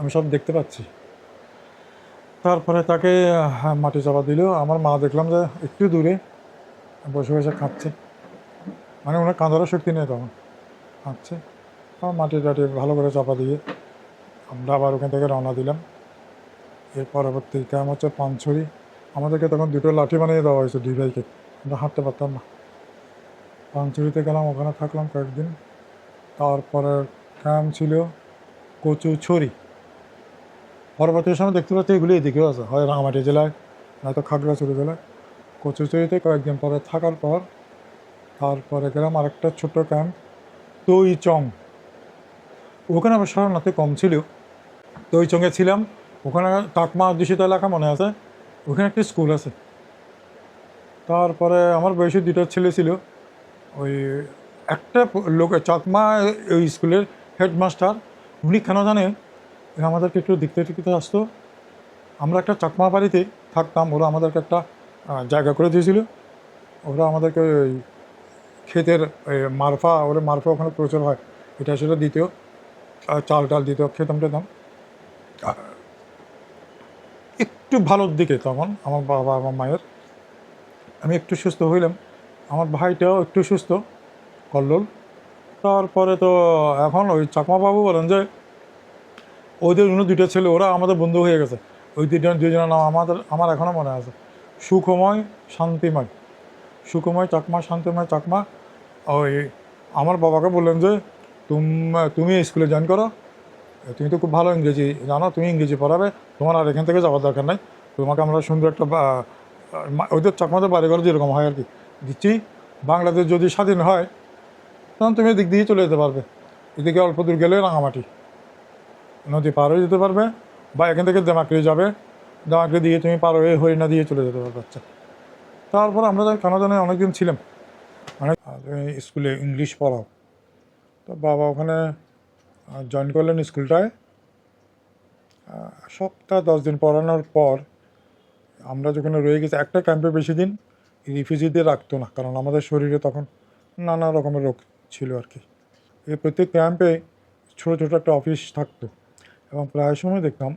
আমি সব দেখতে পাচ্ছি। তারপরে তাকে মাটি চাপা দিল। আমার মা দেখলাম যে একটু দূরে বসে বসে কাঁদছে, মানে ওনার কাঁদারও শক্তি নেই তখন, কাঁদছে। মাটি টাটি ভালো করে চাপা দিয়ে আমরা আবার ওখান থেকে রওনা দিলাম। এর পরবর্তী ক্যাম্প হচ্ছে পানছড়ি। আমাদেরকে তখন 2টো লাঠি বানিয়ে দেওয়া হয়েছে 2 ভাইকে, আমরা হাঁটতে পারতাম না। পানছড়িতে গেলাম, ওখানে থাকলাম কয়েকদিন। তারপরে ক্যাম্প ছিল কচুছড়ি। পরবর্তী সময় দেখতে পাচ্ছি এগুলি এদিকেও আছে, হয় রাঙামাটি জেলায় নয়তো খাগড়াছড়ি জেলায়। কচুচুরিতে কয়েকদিন পরে থাকার পর তারপরে গেলাম আরেকটা ছোট্ট ক্যাম্প তৈচং। ওখানে আবার শরণার্থী কম ছিল। তৈচংয়ে ছিলাম, ওখানে কাকমা অধ্যুষিত এলাকা মনে আছে, ওখানে একটি স্কুল আছে। তারপরে আমার বয়সী দুটো ছেলে ছিল, ওই একটা লোক চাকমা ওই স্কুলের হেডমাস্টার, উনি কেন জানে আমাদেরকে একটু দেখতে টিকতে আসতো। আমরা একটা চাকমা বাড়িতে থাকতাম, ওরা আমাদেরকে একটা জায়গা করে দিয়েছিল। ওরা আমাদেরকে ওই ক্ষেতের মারফা, ওরা মারফা ওখানে প্রচুর হয়, এটা সেটা দিতেও, চাল টাল দিতেও, খেতাম টেতাম। একটু ভালোর দিকে তখন আমার বাবা আমার মায়ের, আমি একটু সুস্থ হইলাম, আমার ভাইটাও একটু সুস্থ কল্লোল। তারপরে তো এখন ওই চাকমাবাবু বলেন যে ওদের দুইটা ছেলে, ওরা আমাদের বন্ধু হয়ে গেছে। ওই দুজনের নাম আমার এখনও মনে আছে, সুখময় শান্তিময়। সুখময় চাকমা, শান্তিময় চাকমা। ওই আমার বাবাকে বললেন যে তুমি স্কুলে জয়েন করো, তুমি তো খুব ভালো ইংরেজি জানো, তুমি ইংরেজি পড়াবে, তোমার আর এখান থেকে যাওয়ার দরকার নাই, তোমাকে আমরা সুন্দর একটা ওদের চাকমাদের বাড়িঘর যেরকম হয় আর কি দিচ্ছি। বাংলাদেশ যদি স্বাধীন হয় তখন তুমি এদিক দিয়ে চলে যেতে পারবে, এদিকে অল্প দূর গেলে রাঙামাটি নদী পার হয়ে যেতে পারবে, বা এখান থেকে দেমাকড়ি যাবে, দেমাকড়ি দিয়ে তুমি পার হয়ে হরিণা দিয়ে চলে যেতে পারবে। আচ্ছা, তারপর আমরা কেন জানি অনেকদিন ছিলাম, অনেক স্কুলে ইংলিশ পড়াও। তো বাবা ওখানে জয়েন করলেন স্কুলটায়। সপ্তাহ 10 দিন পড়ানোর পর আমরা যেখানে রয়ে গেছি, একটা ক্যাম্পে বেশি দিন রিফিউজিদের রাখতো না, কারণ আমাদের শরীরে তখন নানা রকমের রোগ ছিল আর কি। এই প্রত্যেক ক্যাম্পে ছোটো ছোটো একটা অফিস থাকতো, এবং প্রায় সময় দেখতাম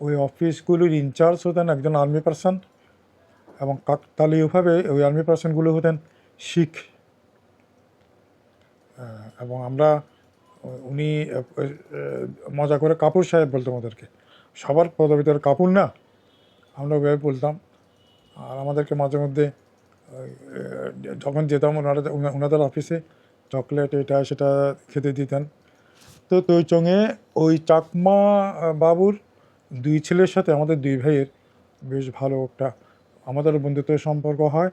ওই অফিসগুলির ইনচার্জ হতেন একজন আর্মি পার্সন, এবং কাকতালীয়ভাবে ওই আর্মি পার্সনগুলো হতেন শিখ। এবং আমরা উনি মজা করে কাপুর সাহেব বলতাম ওদেরকে, সবার পদবিতে কাপুর না, আমরা ওইভাবে বলতাম। আর আমাদেরকে মাঝে মধ্যে যখন যেতাম ওনাদের অফিসে চকলেট এটা সেটা খেতে দিতেন। তো তৈচংয়ে ওই চাকমা বাবুর দুই ছেলের সাথে আমাদের দুই ভাইয়ের বেশ ভালো একটা আমাদের বন্ধুত্বের সম্পর্ক হয়।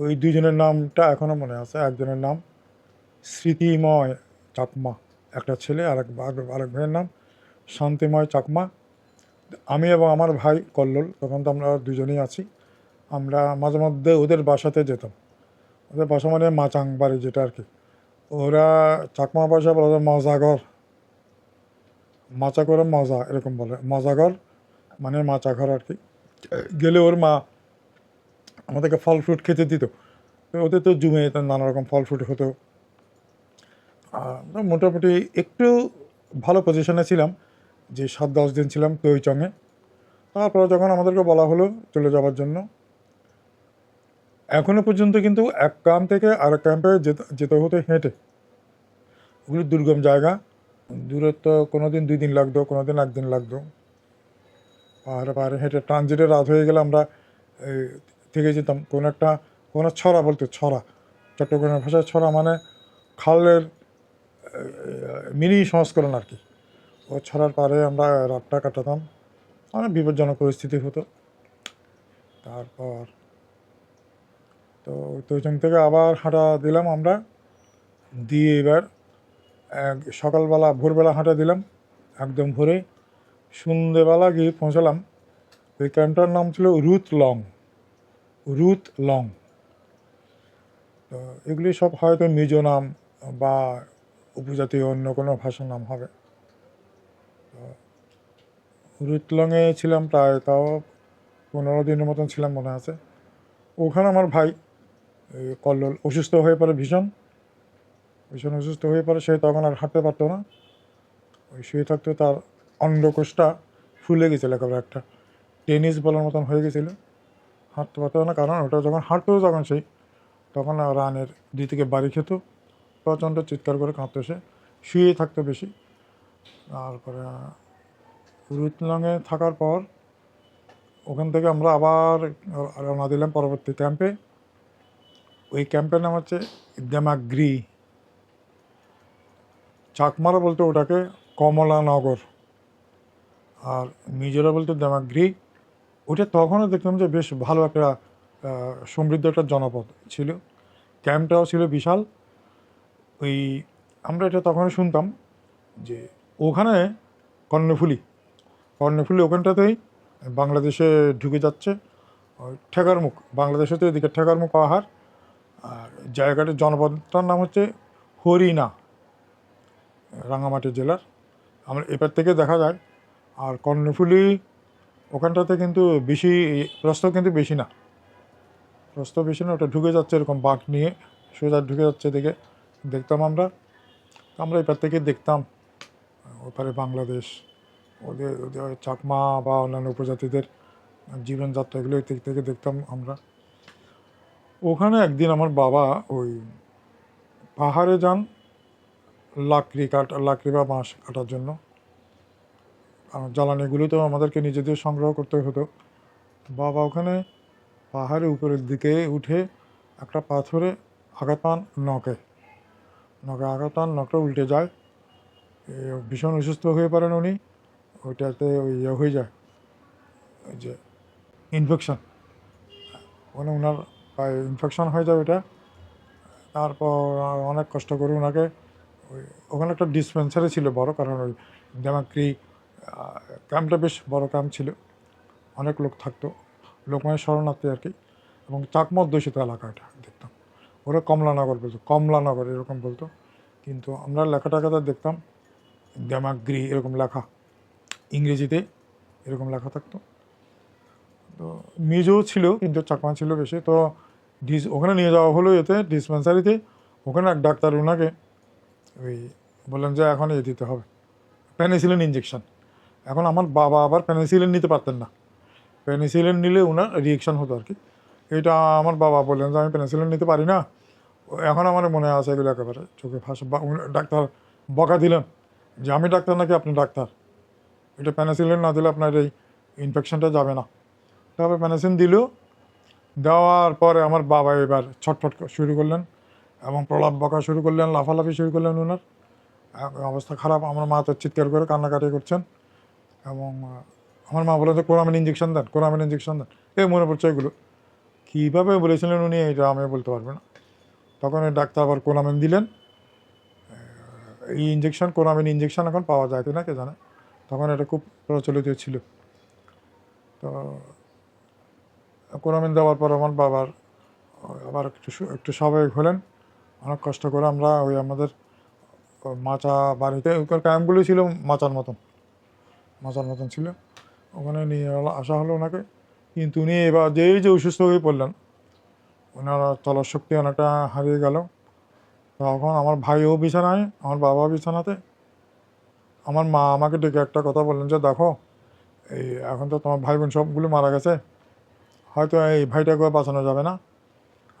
ওই দুইজনের নামটা এখনও মনে আছে। একজনের নাম স্মৃতিময় চাকমা, একটা ছেলে, আরেক ভাইয়ের নাম শান্তিময় চাকমা। আমি এবং আমার ভাই কল্লোল, তখন তো আমরা দুজনেই আছি, আমরা মাঝে মধ্যে ওদের বাসাতে যেতাম। ওদের বাসা মানে মাচাং বাড়ি যেটা আর কি, ওরা চাকমা ভাষা বলে মজাগর, মাচা করে মজা এরকম বলে, মজাঘর মানে মাচা ঘর আর কি। গেলে ওর মা আমাদেরকে ফল ফ্রুট খেতে দিত, ওদের তো জুমে নানা রকম ফল ফ্রুট হতো। মোটামুটি একটু ভালো পজিশনে ছিলাম, যে 7-10 দিন ছিলাম তৈচংয়ে। তারপরে যখন আমাদেরকে বলা হলো চলে যাওয়ার জন্য, এখনও পর্যন্ত কিন্তু এক ক্যাম্প থেকে আরেক ক্যাম্পে যেতে হতো হেঁটে। ওগুলি দুর্গম জায়গা, দূরত্ব কোনো দিন 2 দিন লাগতো, কোনো দিন 1 দিন লাগতো। পাহাড়ে পাহাড়ে হেঁটে ট্রানজিটে রাত হয়ে গেলে আমরা থেকে যেতাম কোনো ছড়া বলতো, ছড়া চট্টগ্রামের ভাষায় ছড়া মানে খালের মিনি সংস্করণ আর কি। ও ছড়ার পাড়ে আমরা রাতটা কাটাতাম, অনেক বিপজ্জনক পরিস্থিতি হতো। তারপর তো তৈচং থেকে আবার হাঁটা দিলাম আমরা, দিয়ে এবার সকালবেলা ভোরবেলা হাঁটা দিলাম, একদম ভোরে। সন্ধ্যেবেলা গিয়ে পৌঁছালাম, ওই ক্যাম্পটার নাম ছিল রুথলং। তো এগুলি সব হয়তো মিজো নাম বা উপজাতীয় অন্য কোনো ভাষার নাম হবে। তো রুথলংয়ে ছিলাম প্রায় তাও 15 দিনের মতন ছিলাম মনে আছে। ওখানে আমার ভাই কল্লোল অসুস্থ হয়ে পড়ে, ভীষণ অসুস্থ হয়ে পড়ে। সে তখন আর হাঁটতে পারতো না, ওই শুয়ে থাকতো, তার অন্ডকোষটা ফুলে গেছিলো একেবারে, একটা টেনিস বলের মতন হয়ে গেছিলো, হাঁটতে পারতো না। কারণ ওটা যখন হাঁটতো যখন তখন রানের দিক থেকে বাড়ি খেত, প্রচণ্ড চিৎকার করে কাঁদতো, সে শুয়ে থাকতো বেশি। তারপরে রুথলংয়ে থাকার পর ওখান থেকে আমরা আবার রওনা দিলাম পরবর্তী ক্যাম্পে। ওই ক্যাম্পের নাম হচ্ছে দেমাগ্রি, চাকমারা বলতো ওটাকে কমলানগর, আর মিজোরা বলতে দেমাগ্রি, ওটা তখনও দেখলাম যে বেশ ভালো একটা সমৃদ্ধ একটা জনপদ ছিল, ক্যাম্পটাও ছিল বিশাল। ওই আমরা এটা তখনও শুনতাম যে ওখানে কর্ণফুলী কর্ণফুলী ওখানটাতেই বাংলাদেশে ঢুকে যাচ্ছে, ওই ঠেকারমুখ, বাংলাদেশে তো এদিকে ঠেকারমুখ পাহাড়, আর জায়গাটার জনপদটার নাম হচ্ছে হরিণা, রাঙামাটি জেলার। আমরা এপার থেকে দেখা যায়। আর কর্ণফুলী ওখানটাতে কিন্তু বেশি প্রস্থ কিন্তু বেশি না, প্রস্থ বেশি না, ওটা ঢুকে যাচ্ছে এরকম বাঁক নিয়ে সোজা ঢুকে যাচ্ছে দিকে দেখতাম আমরা। আমরা এপার থেকে দেখতাম ওপারে বাংলাদেশ, ওদের ওদের চাকমা বা অন্যান্য উপজাতিদের জীবনযাত্রা, এগুলো থেকে দেখতাম আমরা। ওখানে একদিন আমার বাবা ওই পাহাড়ে যান লাকড়ি বা বাঁশ কাটার জন্য, কারণ জ্বালানিগুলো তো আমাদেরকে নিজেদের সংগ্রহ করতে হতো। বাবা ওখানে পাহাড়ের উপরের দিকে উঠে একটা পাথরে আঘাত পান, নখে আঘাত পান, নখটা উল্টে যায়, ভীষণ অসুস্থ হয়ে পড়েন উনি। ওইটাতে ওই হয়ে যায়, ওই যে ইনফেকশন, মানে ওনার ইনফেকশন হয়ে যায় ওইটা। তারপর অনেক কষ্ট করে ওনাকে ওই ওখানে একটা ডিসপেন্সারি ছিল বড়, কারণ ওই দেমাক্রি ক্যাম্পটা বেশ বড় ক্যাম্প ছিল, অনেক লোক থাকতো, লোক মানে শরণার্থী আর কি। এবং চাকমা অধ্যুষিত এলাকা এটা দেখতাম, ওরা কমলানগর বলতো, কমলানগর এরকম বলতো, কিন্তু আমরা লেখাটাকে দেখতাম দেমাগ্রি এরকম লেখা, ইংরেজিতে এরকম লেখা থাকতো। তো মিজো ছিল কিন্তু চাকমা ছিল বেশি। তো ওখানে নিয়ে যাওয়া হলো এতে ডিসপেন্সারিতে। ওখানে এক ডাক্তার ওনাকে ওই বললেন যে এখন দিতে হবে পেনিসিলিন ইঞ্জেকশন। এখন আমার বাবা আবার পেনিসিলিন নিতে পারতেন না, পেনিসিলিন নিলে ওনার রিয়েকশন হতো আর কি। এটা আমার বাবা বললেন যে আমি পেনিসিলিন নিতে পারি না। এখন আমার মনে আছে এগুলো একেবারে চোখে ফাঁস। ডাক্তার বকা দিলেন যে আমি ডাক্তার নাকি আপনি ডাক্তার, এটা পেনিসিলিন না দিলে আপনার এই ইনফেকশনটা যাবে না। তারপরে পেনিসিলিন দিল, দেওয়ার পরে আমার বাবা এবার ছটফট শুরু করলেন এবং প্রলাপ বকা শুরু করলেন, লাফালাফি শুরু করলেন। ওনার অবস্থা খারাপ, আমার মা তো চিৎকার করে কান্নাকাটি করছেন। এবং আমার মা বলেন যে কোরামিন ইঞ্জেকশন দেন, কোরামিন ইঞ্জেকশন দেন। মনে পড়ছে এগুলো কীভাবে বলেছিলেন উনি, এটা আমি বলতে পারবো না। তখন এই ডাক্তার আবার কোরামিন দিলেন। এই ইঞ্জেকশন, কোরামিন ইঞ্জেকশন এখন পাওয়া যায় কিনা কে জানে, তখন এটা খুব প্রচলিত ছিল। তো কোরামিন দেওয়ার পর আমার বাবার আবার একটু স্বাভাবিক হলেন। অনেক কষ্ট করে আমরা ওই আমাদের মাচা বাড়িতে, ওখানে ক্যাম্পগুলি ছিল মাচার মতন ছিল, ওখানে নিয়ে আসা হলো ওনাকে। কিন্তু উনি এবার যেই যে অসুস্থ হয়ে পড়লেন, ওনার চলার শক্তি অনেকটা হারিয়ে গেল। তখন আমার ভাইও বিছানায়, আমার বাবাও বিছানাতে। আমার মা আমাকে ডেকে একটা কথা বললেন যে দেখো, এই এখন তো তোমার ভাই বোন সবগুলো মারা গেছে, হয়তো এই ভাইটাকে বাঁচানো যাবে না,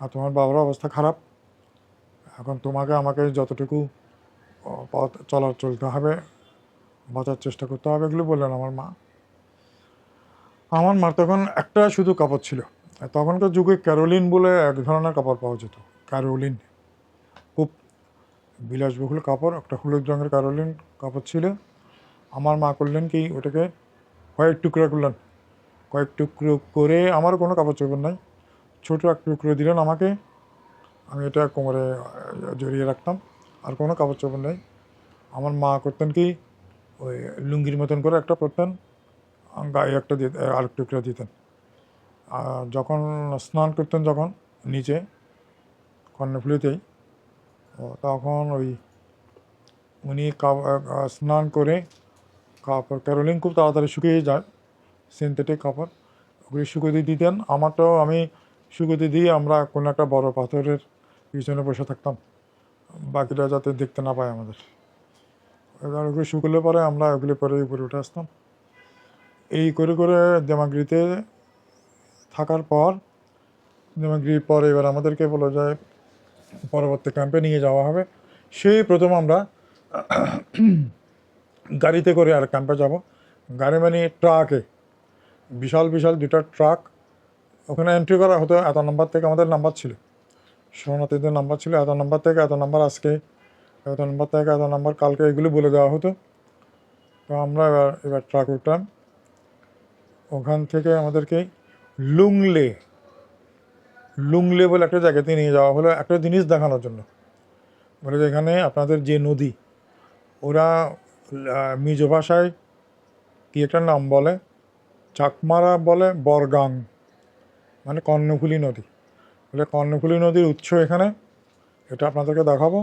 আর তোমার বাবার অবস্থা খারাপ, এখন তোমাকে আমাকে যতটুকু পথ চলতে হবে, বাঁচার চেষ্টা করতে হবে, এগুলো বললেন আমার মা। আমার মার তখন একটা শুধু কাপড় ছিল। তখনকার যুগে ক্যারোলিন বলে এক ধরনের কাপড় পাওয়া যেত, ক্যারোলিন, খুব বিলাসবহুল কাপড়, একটা হলুদ রঙের ক্যারোলিন কাপড় ছিল। আমার মা করলেন কি, ওটাকে কয়েক টুকরো করলেন, কয়েক টুকরো করে, আমার কোনো কাপড় চোপড় নাই, ছোটো এক টুকরো দিলেন আমাকে। আমি এটা কোমরে জড়িয়ে রাখতাম, আর কোনো কাপড় চোপড় নেই। আমার মা করতেন কি, ওই লুঙ্গির মতন করে একটা পরতেন, গায়ে একটা আরেক টুকরা দিতেন। আর যখন স্নান করতেন, যখন নিচে কর্ণফুলীতেই, তখন ওই উনি স্নান করে কাপড়, ক্যারোলিন খুব তাড়াতাড়ি শুকিয়ে যায়, সিনথেটিক কাপড়, ওগুলি শুকোতে দিতেন। আমারটাও আমি শুকোতে দিয়ে আমরা কোনো একটা বড় পাথরের পিছনে বসে থাকতাম, বাকিরা যাতে দেখতে না পায় আমাদের। এবার ওগুলো শুকোলে পরে আমরা ওগুলি পরে উপরে উঠে আসতাম। এই করে করে দেমাগ্রিতে থাকার পর, দেমাগ্রির পরে এবার আমাদেরকে বলা যায় পরবর্তী ক্যাম্পে নিয়ে যাওয়া হবে। সেই প্রথম আমরা গাড়িতে করে আর ক্যাম্পে যাব। গাড়ি মানে ট্রাকে, বিশাল বিশাল দুটা ট্রাক। ওখানে এন্ট্রি করা হতো, এত নাম্বার থেকে আমাদের নাম্বার ছিল, শরণার্থীদের নাম্বার ছিল, এত নাম্বার থেকে এত নাম্বার আজকে, এত নাম্বার থেকে এত নাম্বার কালকে, এগুলো বলে দেওয়া হতো। তো আমরা এবার ট্রাক উঠলাম, ওখান থেকে আমাদেরকে লুংলে লুংলে বলে একটা জায়গাতে নিয়ে যাওয়া হলো একটা জিনিস দেখানোর জন্য। বলে যেখানে আপনাদের যে নদী, ওরা মিজো ভাষায় কি একটা নাম বলে, চাকমারা বলে বরগাং, মানে কর্ণফুলী নদী। বলে কর্ণফুলী নদীর উৎস এখানে, এটা আপনাদেরকে দেখাবো।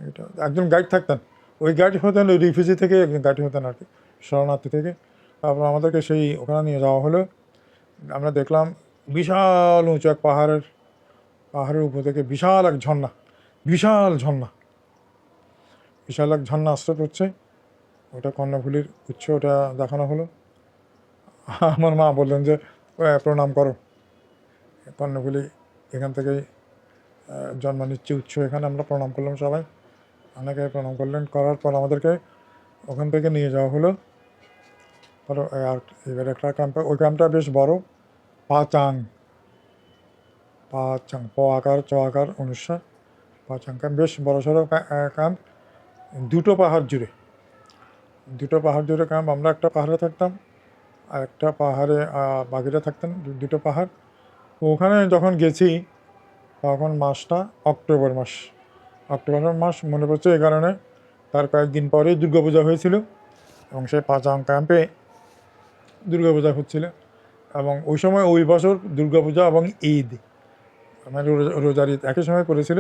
এটা একজন গাইড থাকতেন, ওই গাইড হতেন ওই রিফিউজি থেকে, একজন গাইড হতেন আর কি, শরণার্থী থেকে। তারপর আমাদেরকে সেই ওখানে নিয়ে যাওয়া হলো। আমরা দেখলাম বিশাল উঁচু এক পাহাড়ের উপর থেকে বিশাল এক ঝর্ণা, বিশাল এক ঝর্ণা আসতে পড়ছে। ওটা কর্ণফুলীর উৎস, ওটা দেখানো হলো। আমার মা বললেন যে প্রণাম করো, কর্ণফুলী এখান থেকেই জন্ম নিচ্ছে, উৎস এখানে। আমরা প্রণাম করলাম সবাই, অনেকে প্রণাম করলেন। করার পর আমাদেরকে ওখান থেকে নিয়ে যাওয়া হলো। আর এবার একটা ক্যাম্প, ওই ক্যাম্পটা বেশ বড়, পাচাং প আকার চ আকার অনুসার পাচাং ক্যাম্প, বেশ বড় সড়ো ক্যাম্প, দুটো পাহাড় জুড়ে ক্যাম্প। আমরা একটা পাহাড়ে থাকতাম, আর একটা পাহাড়ে বাকিরা থাকতেন, দুটো পাহাড়। ওখানে যখন গেছি তখন মাসটা অক্টোবর মাস মনে পড়ছে এই কারণে, তার কয়েকদিন পরেই দুর্গাপূজা হয়েছিল এবং সেই পাচাং ক্যাম্পে দুর্গাপূজা হচ্ছিল। এবং ওই সময় ওই বছর দুর্গাপূজা এবং ঈদ, মানে রোজার ঈদ একই সময় পড়েছিল।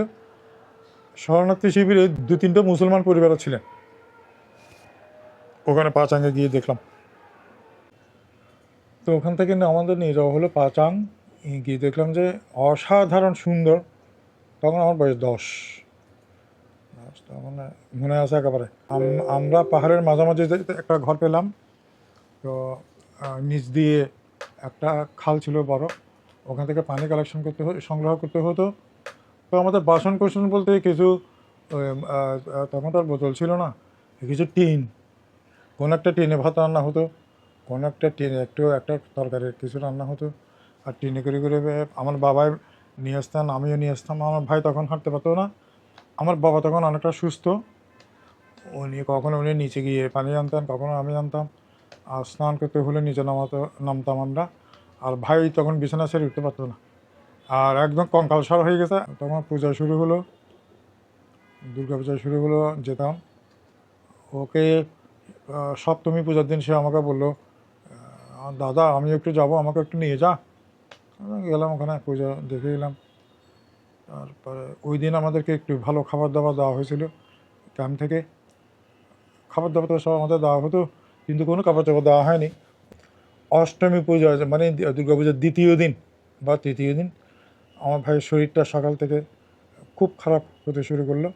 শরণার্থী শিবিরে 2-3টা মুসলমান পরিবারও ছিলেন। ওখানে পাচাঙে গিয়ে দেখলাম। তো ওখান থেকে আমাদের নিয়ে যাওয়া হলো পাচাং। গিয়ে দেখলাম যে অসাধারণ সুন্দর। তখন আমার বয়স 10, মানে মনে আছে একেবারে। আমরা পাহাড়ের মাঝামাঝি একটা ঘর পেলাম। তো নিচ দিয়ে একটা খাল ছিল বড়, ওখান থেকে পানি কালেকশন করতে সংগ্রহ করতে হতো। তো আমাদের বাসন কোসন বলতে কিছু, তখন তো আর বোতল ছিল না, কিছু টিন, কোনো একটা টিনে ভাত রান্না হতো, কোনো একটা টিনে একটা তরকারির কিছু রান্না হতো। আর টিনে করে আমার বাবাই নিয়ে আসতেন, আমিও নিয়ে আসতাম। আমার ভাই তখন হাঁটতে পারতো না, আমার বাবা তখন অনেকটা সুস্থ। কখনো উনি নিচে গিয়ে পানি আনতেন, কখনো আমি আনতাম। আর স্নান করতে হলে নিচে নামতাম আমরা। আর ভাই তখন বিছানা ছেড়ে উঠতে পারতো না, আর একদম কঙ্কালসার হয়ে গেছে। তখন পূজা শুরু হলো, দুর্গাপূজা শুরু হলো, যেতাম। ওকে সপ্তমী পূজার দিন সে আমাকে বললো, দাদা আমি একটু যাব, আমাকে একটু নিয়ে যা। গেলাম, ওখানে পুজো দেখে এলাম। তারপরে ওই দিন আমাদেরকে একটু ভালো খাবার দাবার দেওয়া হয়েছিল ক্যাম্প থেকে। খাবার দাবার তো সব আমাদের দেওয়া হতো, কিন্তু কোনো খাবার দাবার দেওয়া হয়নি। অষ্টমী পূজা, মানে দুর্গাপূজার দ্বিতীয় দিন বা তৃতীয় দিন, আমার ভাইয়ের শরীরটা সকাল থেকে খুব খারাপ হতে শুরু করলো।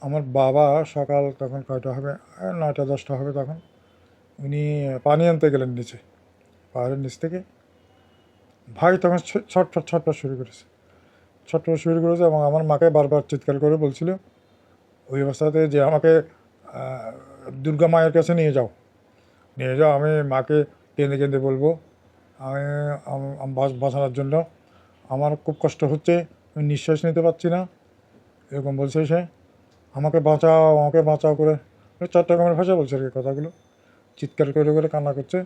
আমার বাবা সকাল তখন কয়টা হবে, 9টা 10টা হবে তখন, উনি পানি আনতে গেলেন নিচে, পাহাড়ের নিচ থেকে। ভাই তখন ছটফট শুরু করেছে এবং আমার মাকে বারবার চিৎকার করে বলছিল ওই অবস্থাতে যে আমাকে দুর্গা মায়ের কাছে নিয়ে যাও, আমি মাকে কেঁদে বলবো আমি বাঁচানোর জন্য, আমার খুব কষ্ট হচ্ছে, আমি নিঃশ্বাস নিতে পারছি না, এরকম বলছে সে। আমাকে বাঁচাও করে চট্টগ্রামের ভাষা বলছে আর কি কথাগুলো, চিৎকার করে কান্না করছে।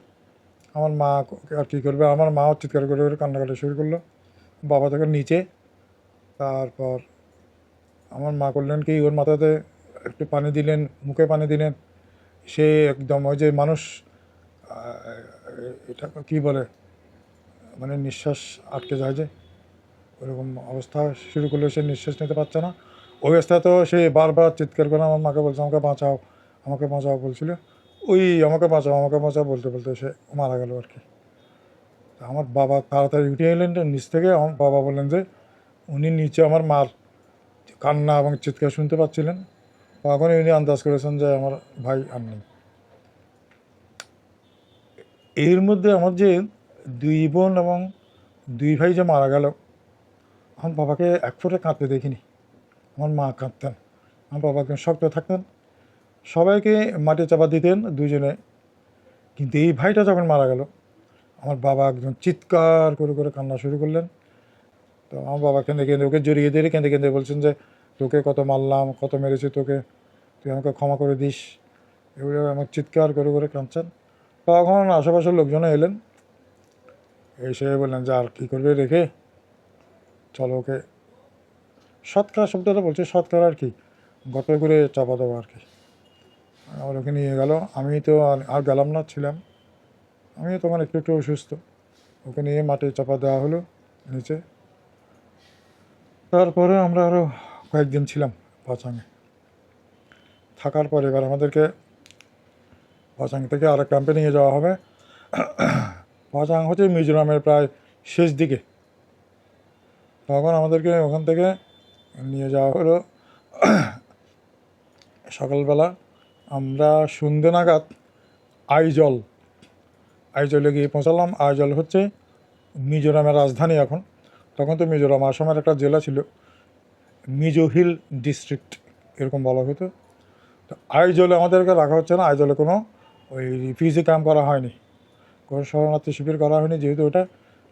আমার মা আর কী করবে, আমার মাও চিৎকার করে কান্নাকাটি শুরু করলো। বাবা তখন নিচে। তারপর আমার মা করলেন কি, ওর মাথাতে একটু পানি দিলেন, মুখে পানি দিলেন। সে একদম ওই যে মানুষ, এটা কী বলে, মানে নিঃশ্বাস আটকে যায় যে, ওরকম অবস্থা শুরু করলে, সে নিঃশ্বাস নিতে পারছে না। ওই অবস্থায় তো সে বারবার চিৎকার করে আমার মাকে বলছে আমাকে বাঁচাও বলছিল। আমাকে বাঁচাও বলতে সে মারা গেল আর কি। আমার বাবা তাড়াতাড়ি উঠে এলেন নিচ থেকে। আমার বাবা বললেন যে উনি নিচে আমার মার কান্না এবং চিৎকার শুনতে পাচ্ছিলেন, তখনই উনি আন্দাজ করেছেন যে আমার ভাই আর নেই। এর মধ্যে আমার যে 2 বোন এবং 2 ভাই যে মারা গেল, আমার বাবাকে এক ফোঁটা কাঁদতে দেখিনি। আমার মা কাঁদতেন, আমার বাবা একদম শক্ত থাকতেন, সবাইকে মাটি চাপা দিতেন দুজনে। কিন্তু এই ভাইটা যখন মারা গেল, আমার বাবা একদম চিৎকার করে কান্না শুরু করলেন। তো আমার বাবা কেঁদে ওকে জড়িয়ে দিয়ে কেঁদে বলছেন যে তোকে কত মারলাম, কত মেরেছি তোকে, তুই আমাকে ক্ষমা করে দিস। এগুলো আমার চিৎকার করে কাঁদছেন। তখন আশেপাশের লোকজন এলেন, এসে বললেন যে আর কী করবে রেখে, চলো ওকে সৎকার শব্দটা বলছে, সৎকার আর কি, গল্পে করে চাপা দেবো আর কি। আর ওকে নিয়ে গেল, আমি তো আর গেলাম না, ছিলাম আমি তখন একটু একটু অসুস্থ। ওকে নিয়ে মাঠে চাপা দেওয়া হলো নিচে। তারপরে আমরা আরও কয়েকদিন ছিলাম পাচাঙে। থাকার পরে এবার আমাদেরকে পাচাং থেকে আরেক ক্যাম্পে নিয়ে যাওয়া হবে। পাচাং হচ্ছে মিজোরামের প্রায় শেষ দিকে। তখন আমাদেরকে ওখান থেকে নিয়ে যাওয়া হলো সকালবেলা। আমরা সন্ধ্যে নাগাদ আইজলে গিয়ে পৌঁছালাম। আইজল হচ্ছে মিজোরামের রাজধানী এখন। তখন তো মিজোরাম আসামের একটা জেলা ছিল, মিজো হিল ডিস্ট্রিক্ট এরকম বলা হতো। তো আইজলে আমাদেরকে রাখা হচ্ছে না, আইজলে কোনো ওই রিফিউজি ক্যাম্প করা হয়নি, কোনো শরণার্থী শিবির করা হয়নি, যেহেতু ওটা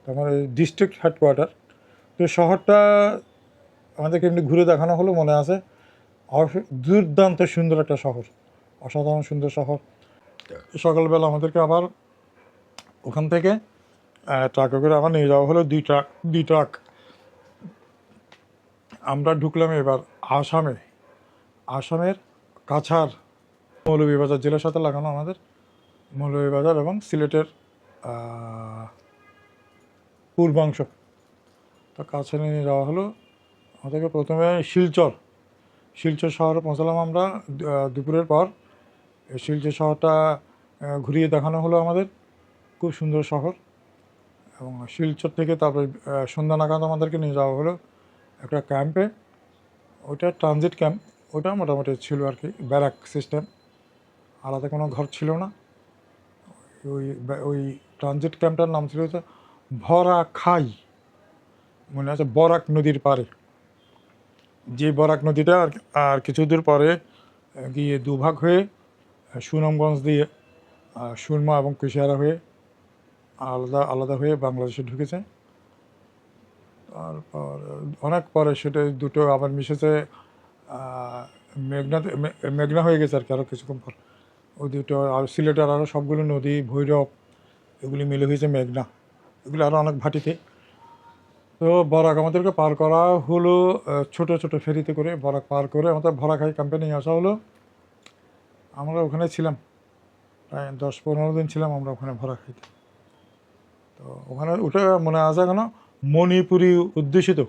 তখন ওই ডিস্ট্রিক্ট হেডকোয়ার্টার। তো শহরটা আমাদেরকে এমনি ঘুরে দেখানো হলো, মনে আছে। দুর্দান্ত সুন্দর একটা শহর, অসাধারণ সুন্দর শহর। সকালবেলা আমাদেরকে আবার ওখান থেকে ট্রাকে করে আবার নিয়ে যাওয়া হলো, দুই ট্রাক। আমরা ঢুকলাম এবার আসামের কাছাড়, মৌলভীবাজার জেলার সাথে লাগানো আমাদের, মৌলভীবাজার এবং সিলেটের পূর্বাংশ। তো কাছে নিয়ে যাওয়া হলো আমাদেরকে। প্রথমে শিলচর শহরে পৌঁছালাম আমরা দুপুরের পর। এই শিলচর শহরটা ঘুরিয়ে দেখানো হলো আমাদের, খুব সুন্দর শহর। এবং শিলচর থেকে তারপরে সন্ধ্যা নাগাদ আমাদেরকে নিয়ে যাওয়া হলো একটা ক্যাম্পে। ওটা ট্রানজিট ক্যাম্প, ওটা মোটামুটি ছিল আর কি, ব্যারাক সিস্টেম, আলাদা কোনো ঘর ছিল না। ওই ট্রানজিট ক্যাম্পটার নাম ছিল হচ্ছে ভরাখাই, মনে আছে, বরাক নদীর পাড়ে। যে বরাক নদীটা আর কিছু দূর পরে গিয়ে দুভাগ হয়ে সুনামগঞ্জ দিয়ে সুরমা এবং কুশিয়ারা হয়ে আলাদা আলাদা হয়ে বাংলাদেশে ঢুকেছে। তারপর অনেক পরে সেটা দুটো আবার মিশেছে, মেঘনা হয়ে গেছে আর কি, আরও কিছুক্ষণ পর ওই দুটো। আর সিলেটের আরও সবগুলো নদী, ভৈরব, এগুলি মিলে হয়েছে মেঘনা, এগুলো আরও অনেক ভাটিতে। তো বরাক আমাদেরকে পার করা হলো ছোট ছোট ফেরিতে করে। বরাক পার করে আমাদের ভরাখাই ক্যাম্পে নিয়ে আসা হলো। আমরা ওখানে ছিলাম প্রায় 10-15 দিন ছিলাম আমরা ওখানে ভরাখাইতে। তো ওখানে ওটা মনে আছে কেন, মণিপুরি অধ্যুষিত,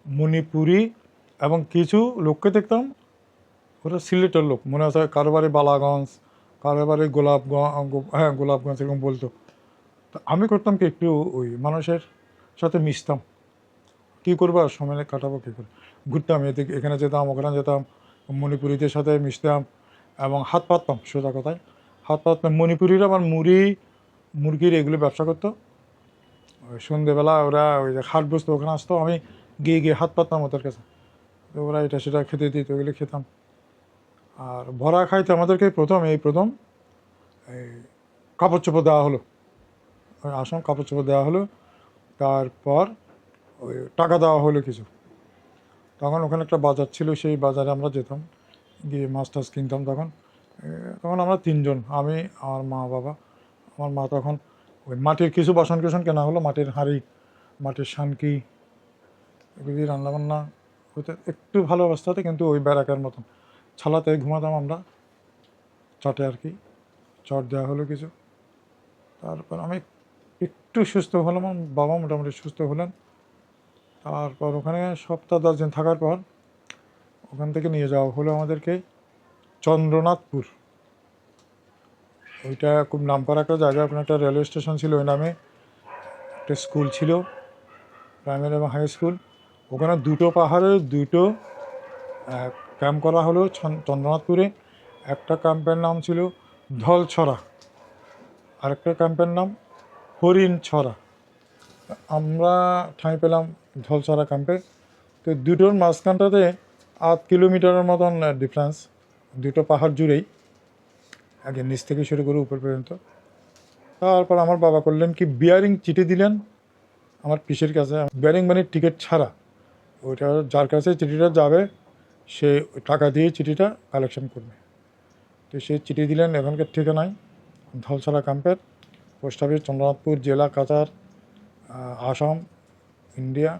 মণিপুরি এবং কিছু লোককে দেখতাম ওরা সিলেটের লোক, মনে আছে, কারো বাড়ি বালাগঞ্জ, কারো বাড়ি গোলাপগঞ্জ এরকম বলতো। তো আমি করতাম কি, একটু ওই মানুষের সাথে মিশতাম, কী করবো আর সময় কাটাবো কী করে, ঘুরতাম, এদিকে এখানে যেতাম ওখানে যেতাম, মণিপুরিদের সাথে মিশতাম এবং হাত পাততাম। সোজা কথায় হাত পাততাম। মণিপুরিরা আবার মুরগির এগুলো ব্যবসা করতো। ওই সন্ধেবেলা ওরা ওই যে হাট বসতো, ওখানে আসতো, আমি গিয়ে হাত পাততাম ওদের কাছে। তো ওরা এটা সেটা খেতে দিত, ওগুলো খেতাম। আর ভরা খাইতে আমাদেরকে প্রথম এই কাপড় চোপড় দেওয়া হলো, আসলাম, কাপড় চোপড় দেওয়া হলো। তারপর ওই টাকা দেওয়া হলো কিছু। তখন ওখানে একটা বাজার ছিল, সেই বাজারে আমরা যেতাম, গিয়ে মাছ টাছ কিনতাম। তখন আমরা তিনজন, আমি, আমার মা, বাবা। আমার মা তখন ওই মাটির কিছু বাসন কোসন কেনা হলো, মাটির হাঁড়ি, মাটির শানকি, এগুলি রান্নাবান্না হতে একটু ভালো অবস্থাতে, কিন্তু ওই ব্যারাকের মতন ছালাতে ঘুমাতাম আমরা, চটে আর কি, চট দেওয়া হলো কিছু। তারপর আমি একটু সুস্থ হলাম, বাবা মোটামুটি সুস্থ হলেন। তারপর ওখানে সপ্তাহ 10 দিন থাকার পর ওখান থেকে নিয়ে যাওয়া হলো আমাদেরকে চন্দ্রনাথপুর। ওইটা খুব নামকরা একটা জায়গা, ওখানে একটা রেলওয়ে স্টেশন ছিল, ওই নামে একটা স্কুল ছিল, প্রাইমারি এবং হাই স্কুল। ওখানে দুটো পাহাড়ে দুটো ক্যাম্প করা হলো চন্দ্রনাথপুরে। একটা ক্যাম্পের নাম ছিল ধলছড়া, আরেকটা ক্যাম্পের নাম হরিণছড়া। আমরা ঠাঁই পেলাম ধলছড়া ক্যাম্পে। তো দুটোর মাঝখানটাতে 8 কিলোমিটারের মতন ডিফারেন্স, দুটো পাহাড় জুড়েই, আগে নিচ থেকে শুরু করে উপর পর্যন্ত। তারপর আমার বাবা করলেন কি, বিয়ারিং চিঠি দিলেন আমার পিসের কাছে। বিয়ারিং মানে টিকিট ছাড়া, ওইটা যার কাছে চিঠিটা যাবে সে টাকা দিয়ে চিঠিটা কালেকশন করবে। তো সে চিঠি দিলেন এখানকার ঠিকানায়, ধলছড়া ক্যাম্পের, পোস্ট অফিস, চন্দ্রনাথপুর জেলা, কাছাড়, আসাম, ইন্ডিয়া।